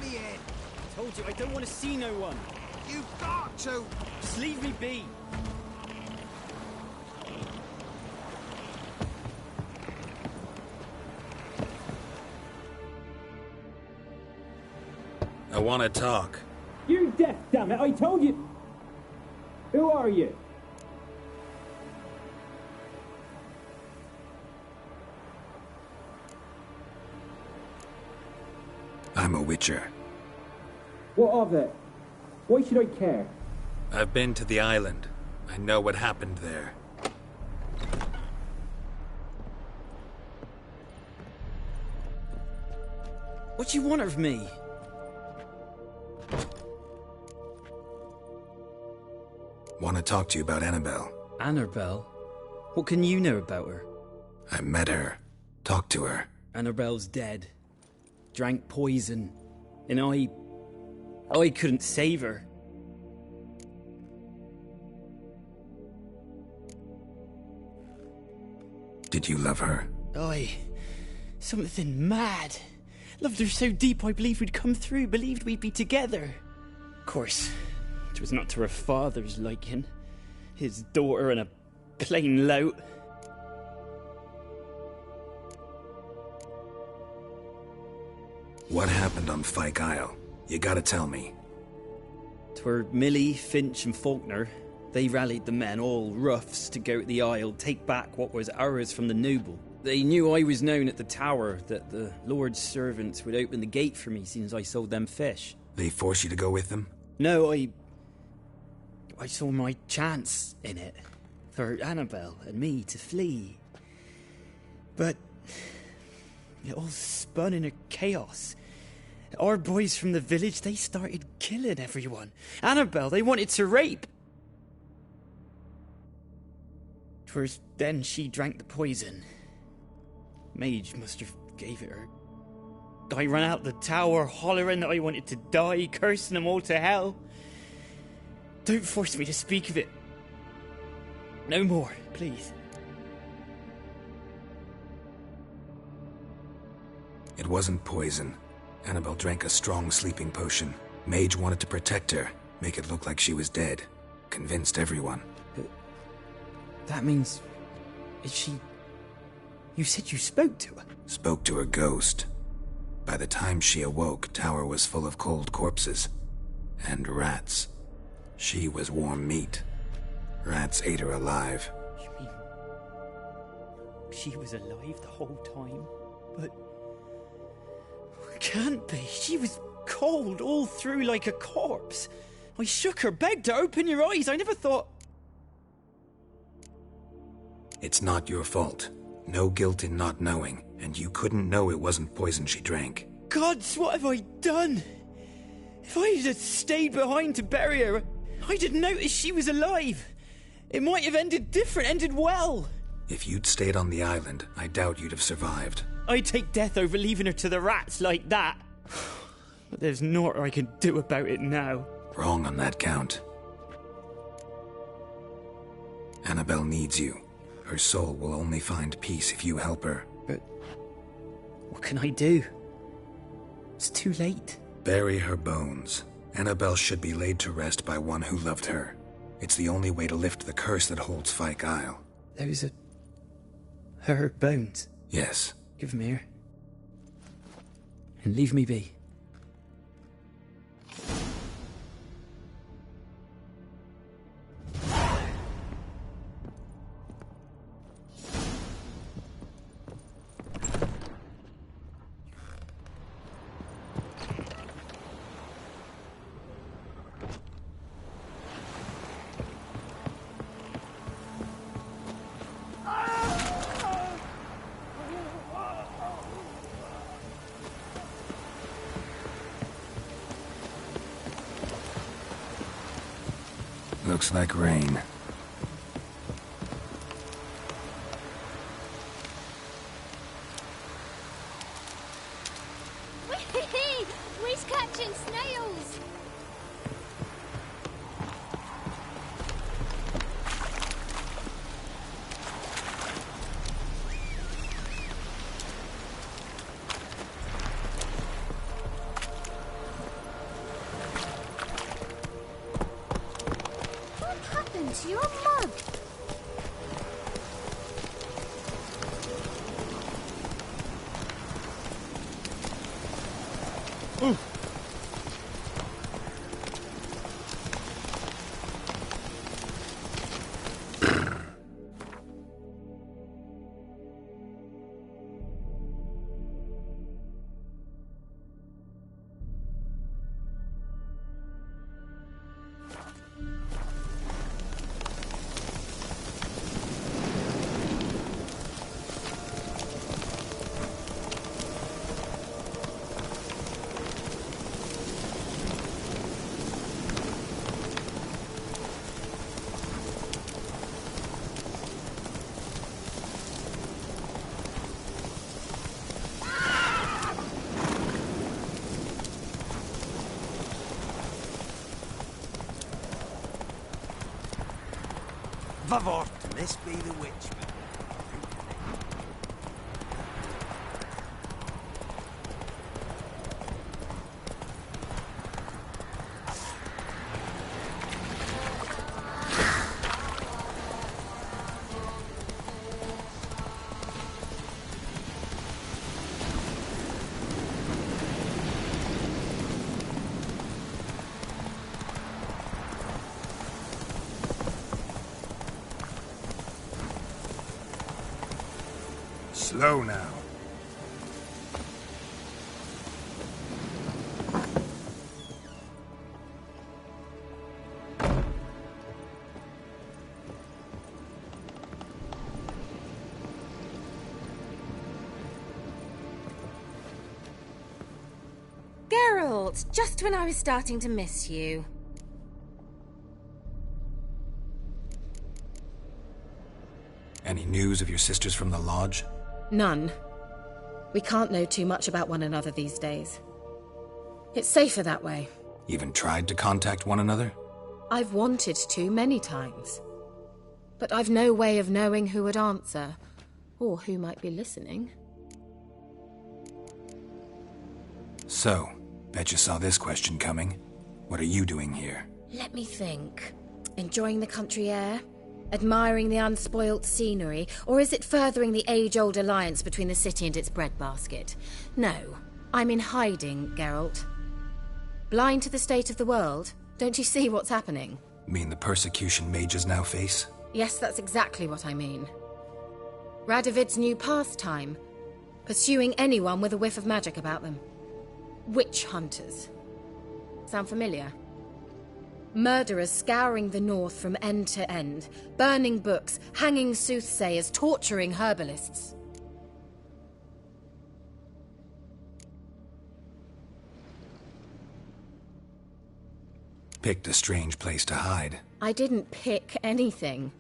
me in. I told you, I don't want to see no one. You've got to. Just leave me be. I want to talk. You're deaf, damn it! I told you. Who are you? I'm a witcher. What of it? Why should I care? I've been to the island. I know what happened there. What do you want of me? Want to talk to you about Annabelle. Annabelle? What can you know about her? I met her. Talked to her. Annabelle's dead. Drank poison. And I couldn't save her. Did you love her? Something mad. Loved her so deep I believed we'd come through, believed we'd be together. Of course, it was not to her father's liking. His daughter and a plain lout. What happened on Fyke Isle? You gotta tell me. 'Twere Millie, Finch and Faulkner. They rallied the men, all roughs, to go to the Isle, take back what was ours from the noble. They knew I was known at the tower, that the Lord's servants would open the gate for me since I sold them fish. They forced you to go with them? No, I saw my chance in it. For Annabelle and me to flee. But it all spun in a chaos. Our boys from the village, they started killing everyone. Annabelle, they wanted to rape. 'Twas then she drank the poison. Mage must have gave it her. I ran out the tower hollering that I wanted to die, cursing them all to hell. Don't force me to speak of it. No more, please. It wasn't poison. Annabelle drank a strong sleeping potion. Mage wanted to protect her, make it look like she was dead. Convinced everyone. But that means... is she... You said you spoke to her? Spoke to her ghost. By the time she awoke, Tower was full of cold corpses. And rats. She was warm meat. Rats ate her alive. You mean... she was alive the whole time? But... can't be. She was cold all through like a corpse. I shook her, begged her, open your eyes. I never thought... It's not your fault. No guilt in not knowing, and you couldn't know it wasn't poison she drank. Gods, what have I done? If I had stayed behind to bury her, I didn't notice she was alive. It might have ended different, ended well. If you'd stayed on the island, I doubt you'd have survived. I'd take death over leaving her to the rats like that. But there's naught I can do about it now. Wrong on that count. Annabelle needs you. Her soul will only find peace if you help her. But what can I do? It's too late. Bury her bones. Annabelle should be laid to rest by one who loved her. It's the only way to lift the curse that holds Fyke Isle. Those are... her bones? Yes. Give 'em here. And leave me be. Looks like rain. Whee! We're catching snails! into your mug? Vavort, this be the witch. Slow now. Geralt, just when I was starting to miss you. Any news of your sisters from the lodge? None. We can't know too much about one another these days. It's safer that way. Even tried to contact one another? I've wanted to many times. But I've no way of knowing who would answer, or who might be listening. So, bet you saw this question coming. What are you doing here? Let me think. Enjoying the country air? Admiring the unspoilt scenery? Or is it furthering the age-old alliance between the city and its breadbasket? No, I'm in hiding, Geralt. Blind to the state of the world? Don't you see what's happening? Mean the persecution mages now face? Yes, that's exactly what I mean. Radovid's new pastime. Pursuing anyone with a whiff of magic about them. Witch hunters. Sound familiar? Murderers scouring the north from end to end, burning books, hanging soothsayers, torturing herbalists. Picked a strange place to hide. I didn't pick anything.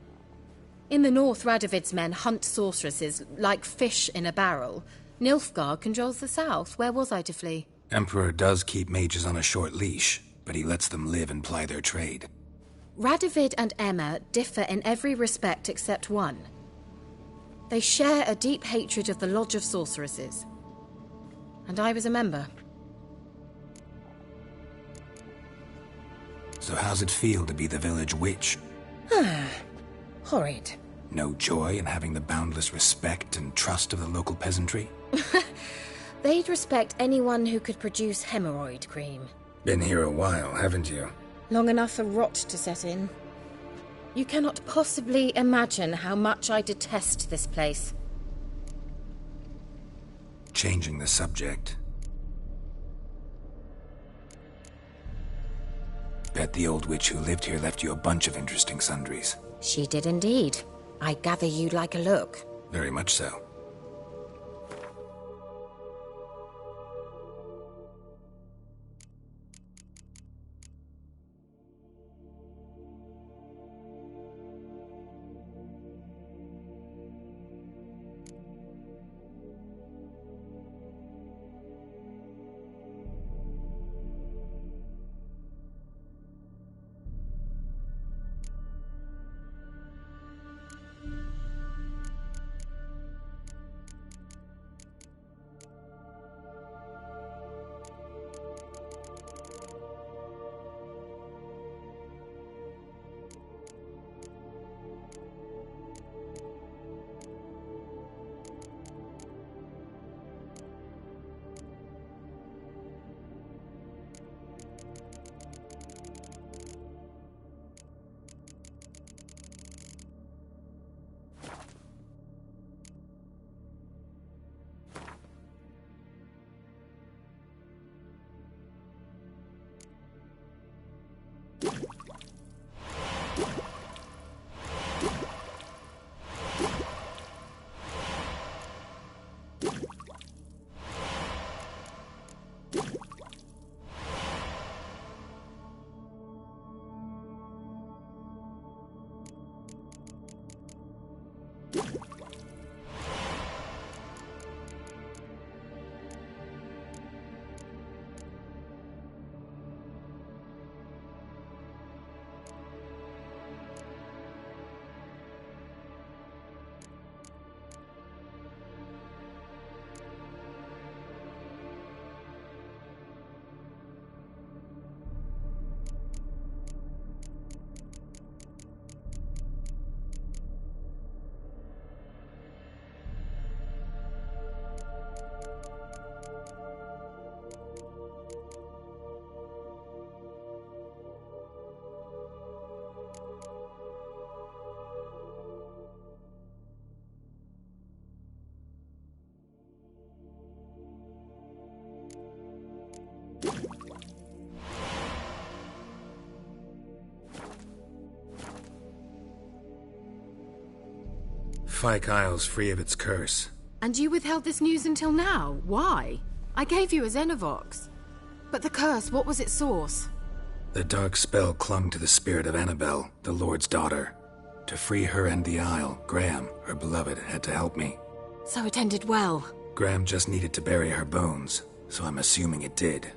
In the north, Radovid's men hunt sorceresses like fish in a barrel. Nilfgaard controls the south. Where was I to flee? Emperor does keep mages on a short leash, but he lets them live and ply their trade. Radovid and Emma differ in every respect except one. They share a deep hatred of the Lodge of Sorceresses. And I was a member. So how's it feel to be the village witch? Horrid. No joy in having the boundless respect and trust of the local peasantry? They'd respect anyone who could produce hemorrhoid cream. Been here a while, haven't you? Long enough for rot to set in. You cannot possibly imagine how much I detest this place. Changing the subject. Bet the old witch who lived here left you a bunch of interesting sundries. She did indeed. I gather you'd like a look. Very much so. Fyke Isle's free of its curse. And you withheld this news until now? Why? I gave you a Xenovox. But the curse, what was its source? The dark spell clung to the spirit of Annabelle, the Lord's daughter. To free her and the Isle, Graham, her beloved, had to help me. So it ended well. Graham just needed to bury her bones, so I'm assuming it did.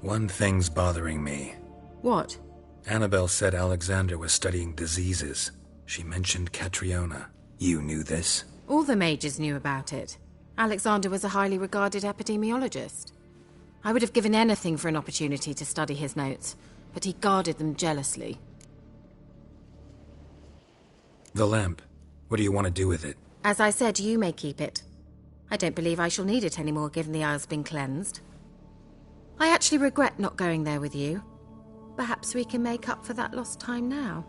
One thing's bothering me. What? Annabelle said Alexander was studying diseases. She mentioned Catriona. You knew this? All the mages knew about it. Alexander was a highly regarded epidemiologist. I would have given anything for an opportunity to study his notes, but he guarded them jealously. The lamp. What do you want to do with it? As I said, you may keep it. I don't believe I shall need it anymore, given the Isle's been cleansed. I actually regret not going there with you. Perhaps we can make up for that lost time now.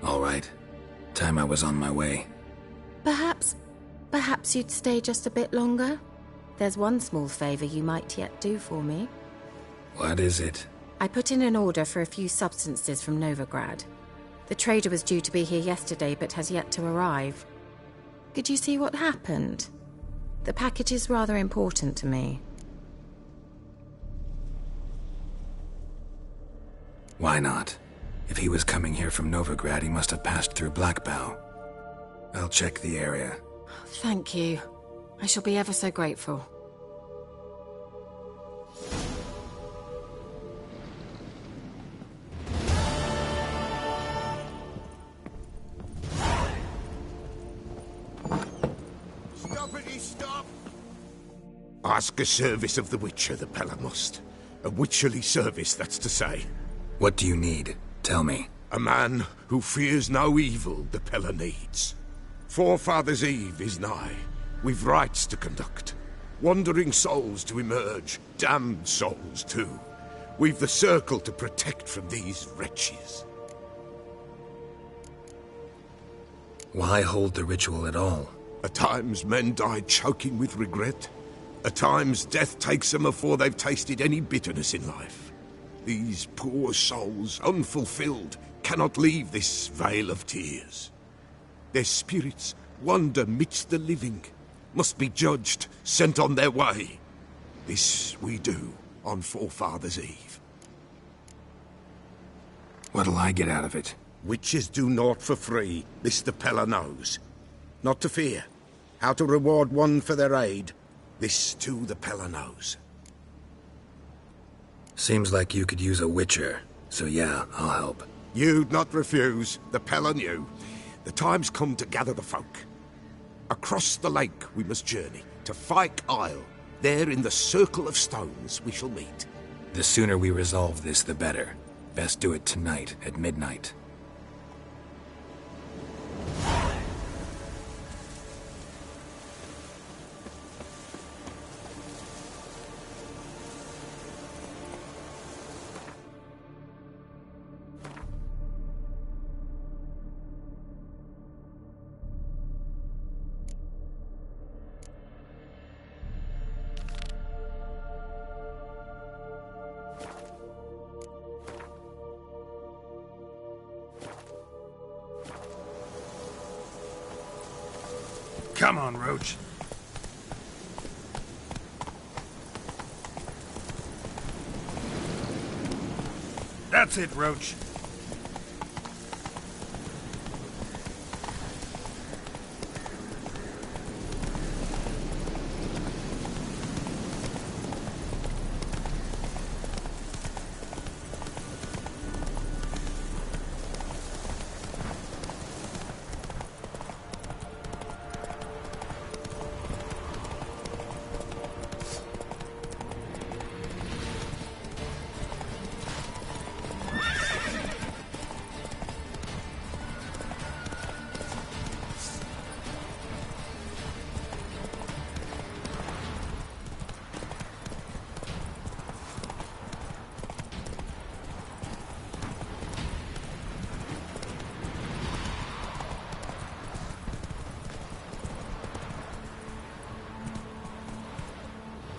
All right. Time I was on my way. Perhaps you'd stay just a bit longer? There's one small favor you might yet do for me. What is it? I put in an order for a few substances from Novigrad. The trader was due to be here yesterday, but has yet to arrive. Could you see what happened? The package is rather important to me. Why not? If he was coming here from Novigrad, he must have passed through Blackbow. I'll check the area. Thank you. I shall be ever so grateful. Stop! Ask a service of the Witcher, the Pella must. A witcherly service, that's to say. What do you need? Tell me. A man who fears no evil the Pella needs. Forefathers' Eve is nigh. We've rites to conduct. Wandering souls to emerge. Damned souls, too. We've the circle to protect from these wretches. Why hold the ritual at all? At times men die choking with regret. At times death takes them before they've tasted any bitterness in life. These poor souls, unfulfilled, cannot leave this vale of tears. Their spirits wander midst the living, must be judged, sent on their way. This we do on Forefathers' Eve. What'll I get out of it? Witches do naught for free, this the Pella knows. Not to fear. How to reward one for their aid, this too the Pella knows. Seems like you could use a witcher, so yeah, I'll help. You'd not refuse, the Pella knew. The time's come to gather the folk. Across the lake we must journey, to Fyke Isle. There in the circle of stones we shall meet. The sooner we resolve this, the better. Best do it tonight, at midnight. Come on, Roach. That's it, Roach.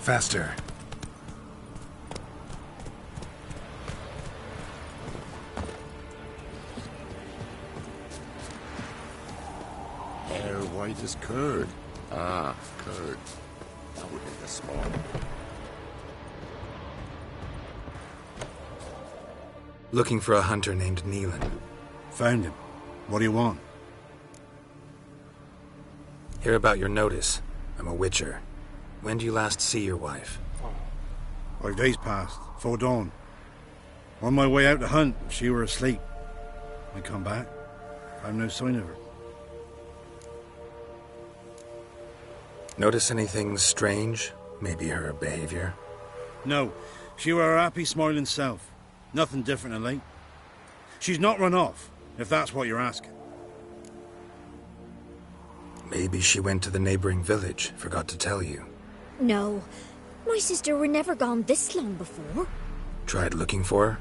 Faster. Hair white as curd. Ah, curd. Out in the swamp. Looking for a hunter named Neelan. Found him. What do you want? Hear about your notice. I'm a witcher. When do you last see your wife? 5 days passed, 'fore dawn. On my way out to hunt, she were asleep. I come back, found no sign of her. Notice anything strange? Maybe her behavior? No, she were her happy, smiling self. Nothing different than late. She's not run off, if that's what you're asking. Maybe she went to the neighboring village, forgot to tell you. No, my sister were never gone this long before. Tried looking for her?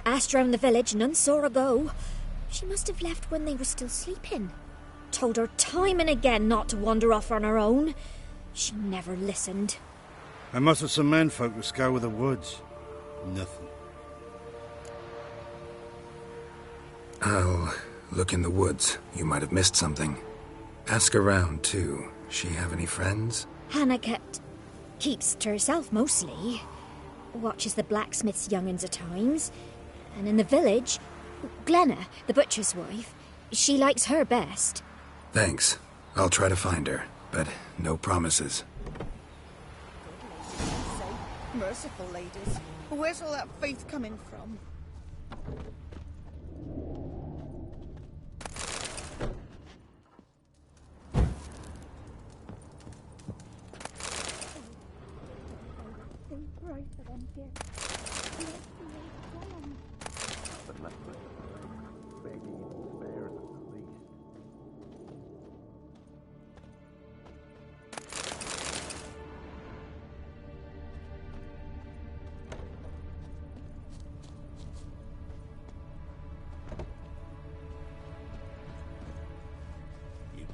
Asked round the village, none saw her go. She must have left when they were still sleeping. Told her time and again not to wander off on her own. She never listened. I must have some menfolk to scour the woods. Nothing. I'll look in the woods. You might have missed something. Ask around, too. She have any friends? Hannah keeps to herself mostly. Watches the blacksmith's young'uns at times. And in the village, Glenna, the butcher's wife, she likes her best. Thanks. I'll try to find her, but no promises. Merciful ladies, where's all that faith coming from?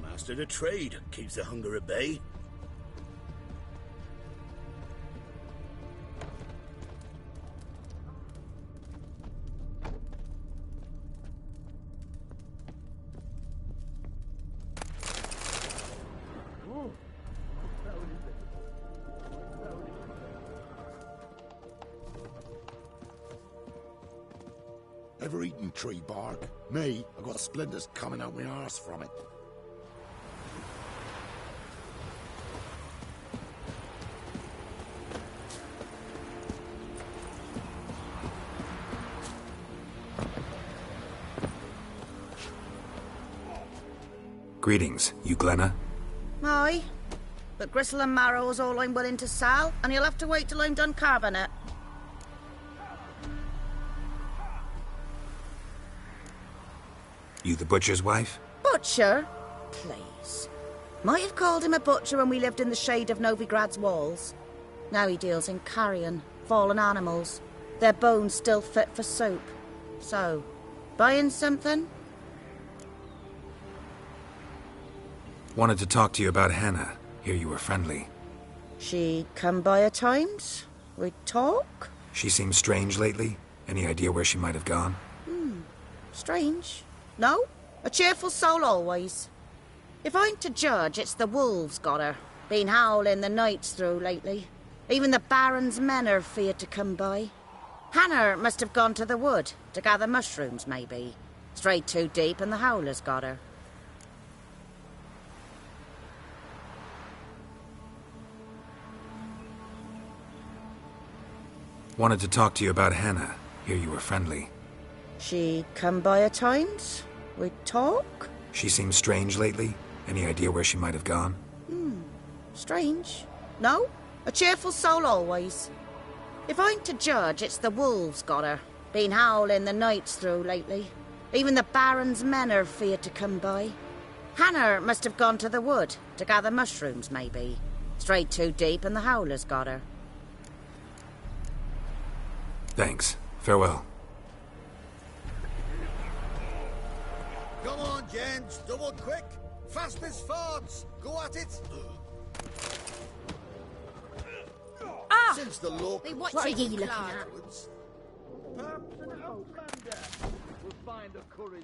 Mastered a trade, keeps the hunger at bay. Ever eaten tree bark? Me, I got splinters coming out my arse from it. Greetings, you Glenna? Aye, but gristle and marrow is all I'm willing to sell, and you'll have to wait till I'm done carving it. You the butcher's wife? Butcher? Please. Might have called him a butcher when we lived in the shade of Novigrad's walls. Now he deals in carrion, fallen animals. Their bones still fit for soup. So, buying something? Wanted to talk to you about Hannah. Hear you were friendly. She come by at times? We talk? She seems strange lately. Any idea where she might have gone? Strange. No? A cheerful soul always. If I'm to judge, it's the wolves got her. Been howling the nights through lately. Even the Baron's men are feared to come by. Hannah must have gone to the wood, to gather mushrooms, maybe. Strayed too deep and the howlers got her. Wanted to talk to you about Hannah. Hear you were friendly. She come by at times? We talk? She seems strange lately. Any idea where she might have gone? Strange. No? A cheerful soul always. If I'm to judge, it's the wolves got her. Been howling the nights through lately. Even the Baron's men are feared to come by. Hannah must have gone to the wood, to gather mushrooms, maybe. Strayed too deep and the howlers got her. Thanks. Farewell. Come on, gents, double quick. Fast as farts. Go at it. Since the law... What are you looking at? Perhaps an outlander will find the courage.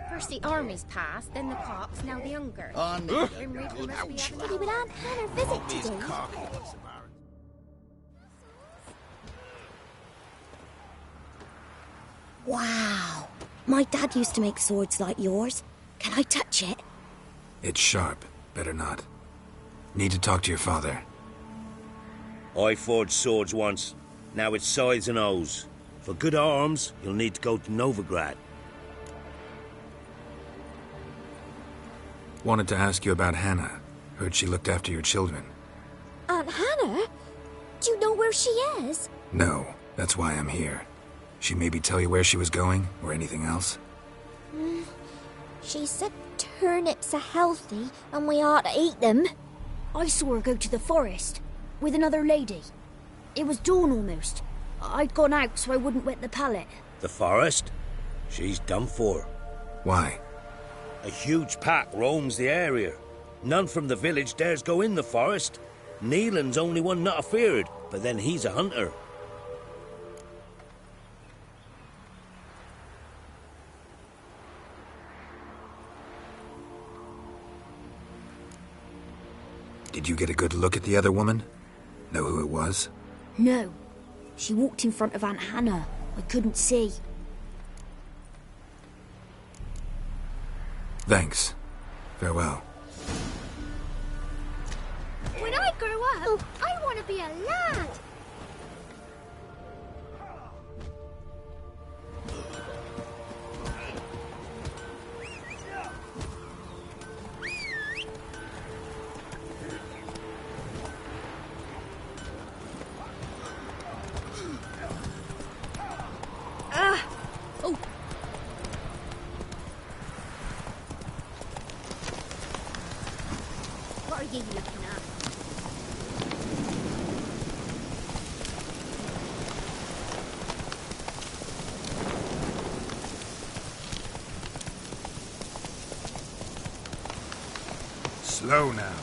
First the army's passed, then the cops, now the hunger. On me, Grim Reaper must be having Daddy, will Aunt Hannah visit today? Wow. My dad used to make swords like yours. Can I touch it? It's sharp. Better not. Need to talk to your father. I forged swords once. Now it's scythes and hoes. For good arms, you'll need to go to Novigrad. Wanted to ask you about Hannah. Heard she looked after your children. Aunt Hannah? Do you know where she is? No, that's why I'm here. She maybe tell you where she was going, or anything else? She said turnips are healthy and we ought to eat them. I saw her go to the forest with another lady. It was dawn almost. I'd gone out so I wouldn't wet the pallet. The forest? She's done for. Why? A huge pack roams the area. None from the village dares go in the forest. Neelan's only one not afeared, but then he's a hunter. Did you get a good look at the other woman? Know who it was? No. She walked in front of Aunt Hannah. I couldn't see. Thanks. Farewell. When I grow up, I want to be a lad. What are you looking at? Slow now.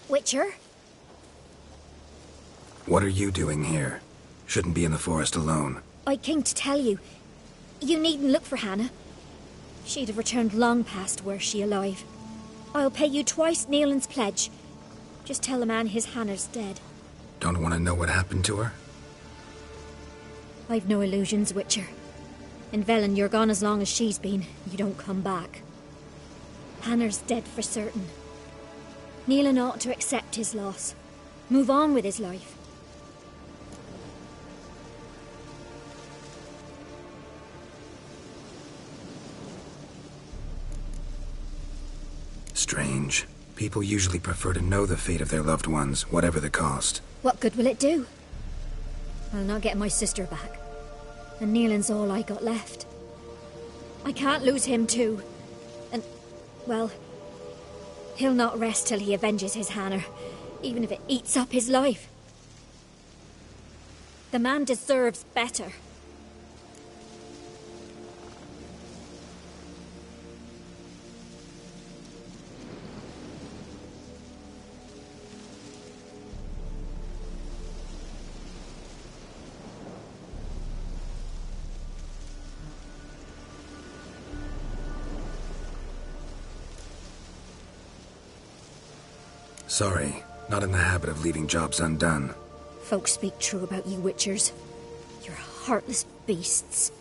Witcher? What are you doing here? Shouldn't be in the forest alone. I came to tell you. You needn't look for Hannah. She'd have returned long past were she alive. I'll pay you twice Neelan's pledge. Just tell the man his Hannah's dead. Don't want to know what happened to her? I've no illusions, Witcher. In Velen, you're gone as long as she's been. You don't come back. Hannah's dead for certain. Neelan ought to accept his loss. Move on with his life. Strange. People usually prefer to know the fate of their loved ones, whatever the cost. What good will it do? I'll not get my sister back. And Nealon's all I got left. I can't lose him too. And, well, he'll not rest till he avenges his Hannah, even if it eats up his life. The man deserves better. Sorry, not in the habit of leaving jobs undone. Folks speak true about you Witchers. You're heartless beasts.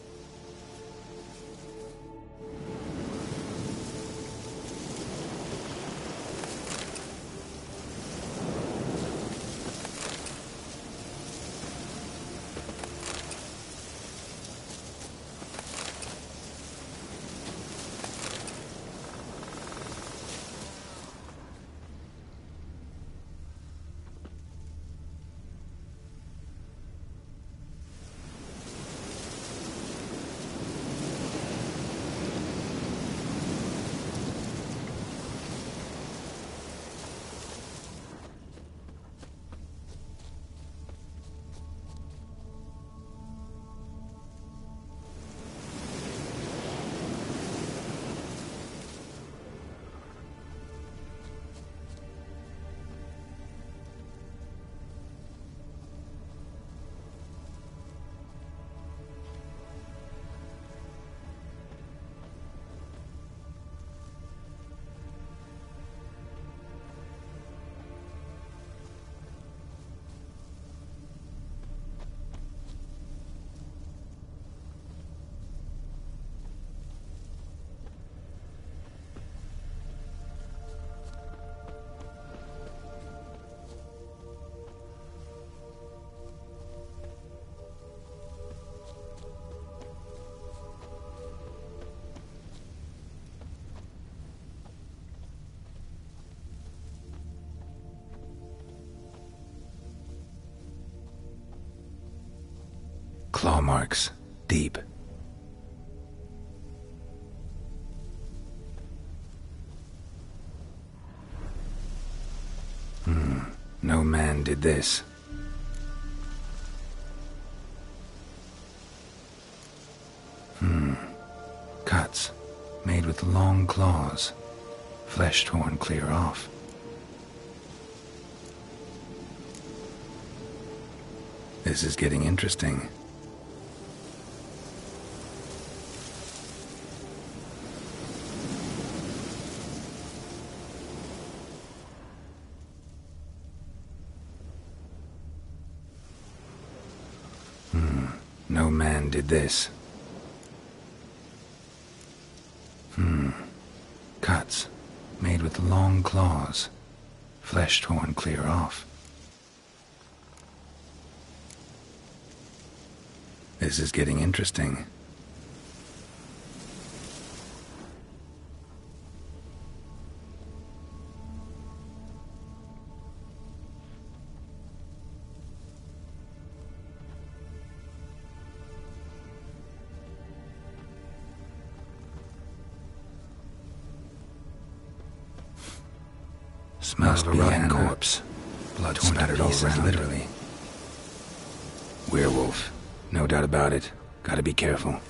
Claw marks. Deep. No man did this. Cuts. Made with long claws. Flesh torn clear off. This is getting interesting. No man did this. Cuts. Made with long claws. Flesh torn clear off. This is getting interesting. Smell of a rotting corpse. Blood spattered all around. Literally. Werewolf. No doubt about it. Gotta be careful.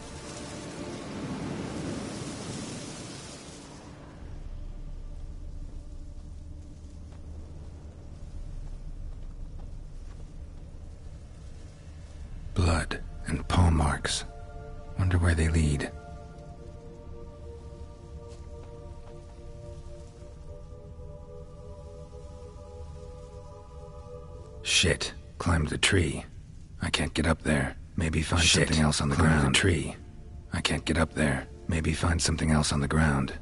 Blood and paw marks. Wonder where they lead. Shit. Climbed the tree. I can't get up there. Maybe find something else on the ground. The tree. I can't get up there. Maybe find something else on the ground.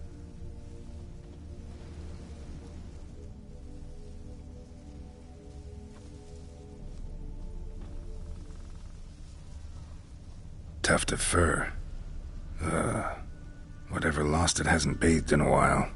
Tuft of fur. Whatever lost it hasn't bathed in a while.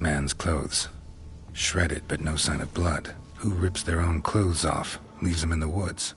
Man's clothes. Shredded, but no sign of blood. Who rips their own clothes off, leaves them in the woods?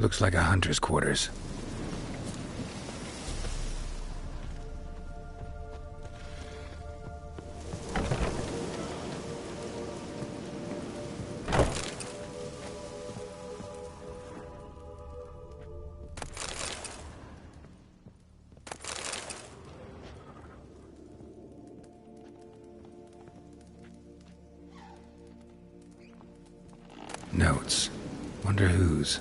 Looks like a hunter's quarters. Notes. Wonder whose.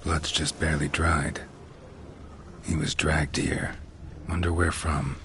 Blood's just barely dried. He was dragged here. Wonder where from.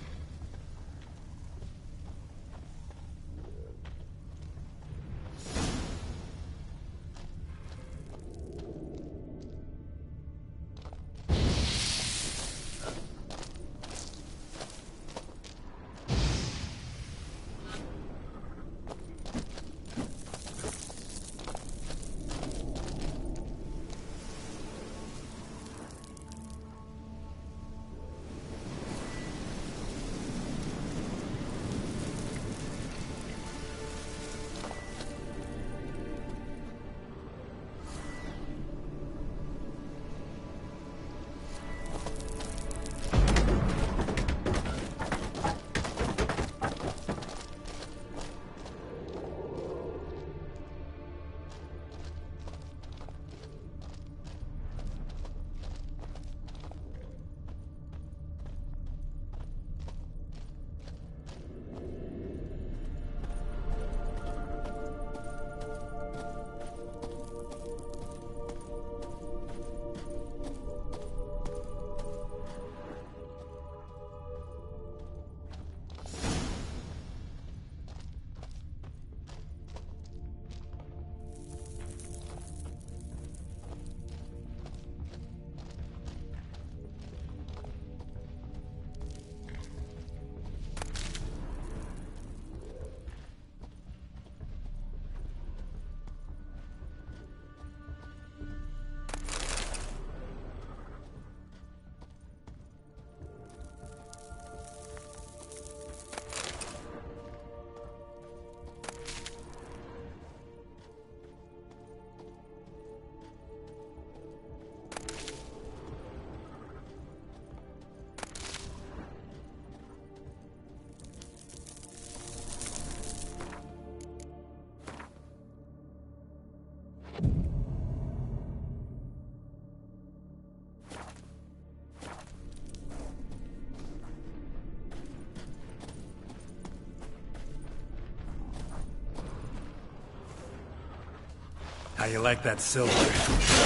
How you like that silver?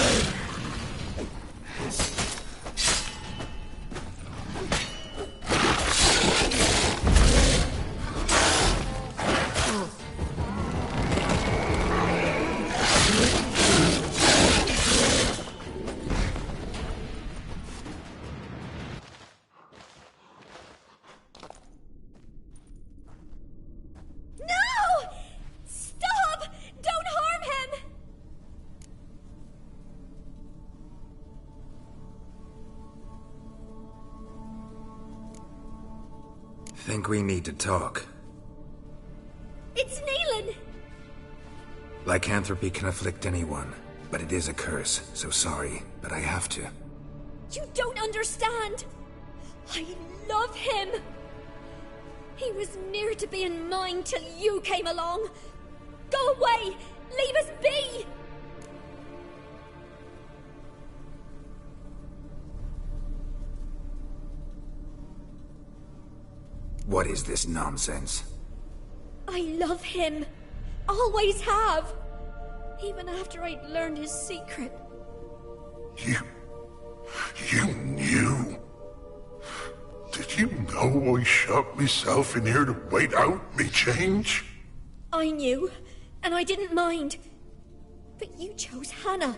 Think we need to talk. It's Neelan! Lycanthropy can afflict anyone, but it is a curse, so sorry, but I have to. You don't understand! I love him! He was near to being mine till you came along! Go away! Leave us be! What is this nonsense? I love him. Always have. Even after I'd learned his secret. You knew? Did you know I shut myself in here to wait out me change? I knew, and I didn't mind. But you chose Hannah.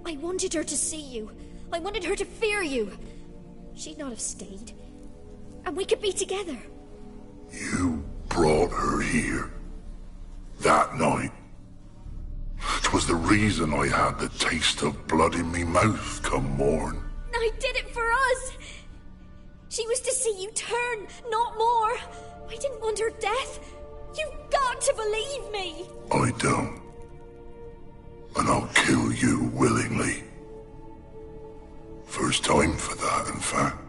I wanted her to see you. I wanted her to fear you. She'd not have stayed. And we could be together. You brought her here. That night. 'Twas the reason I had the taste of blood in me mouth come morn. I did it for us. She was to see you turn, not more. I didn't want her death. You've got to believe me. I don't. And I'll kill you willingly. First time for that, in fact.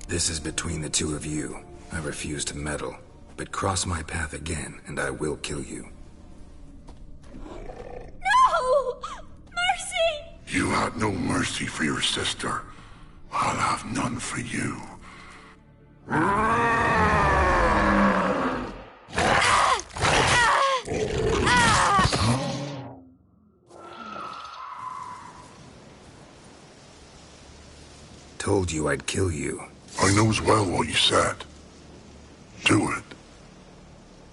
This is between the two of you. I refuse to meddle, but cross my path again, and I will kill you. No! Mercy! You had no mercy for your sister. I'll have none for you. Told you I'd kill you. I knows well what you said. Do it.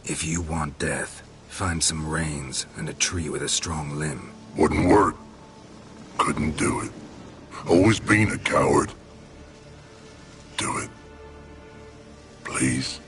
If you want death, find some reins and a tree with a strong limb. Wouldn't work. Couldn't do it. Always been a coward. Do it. Please.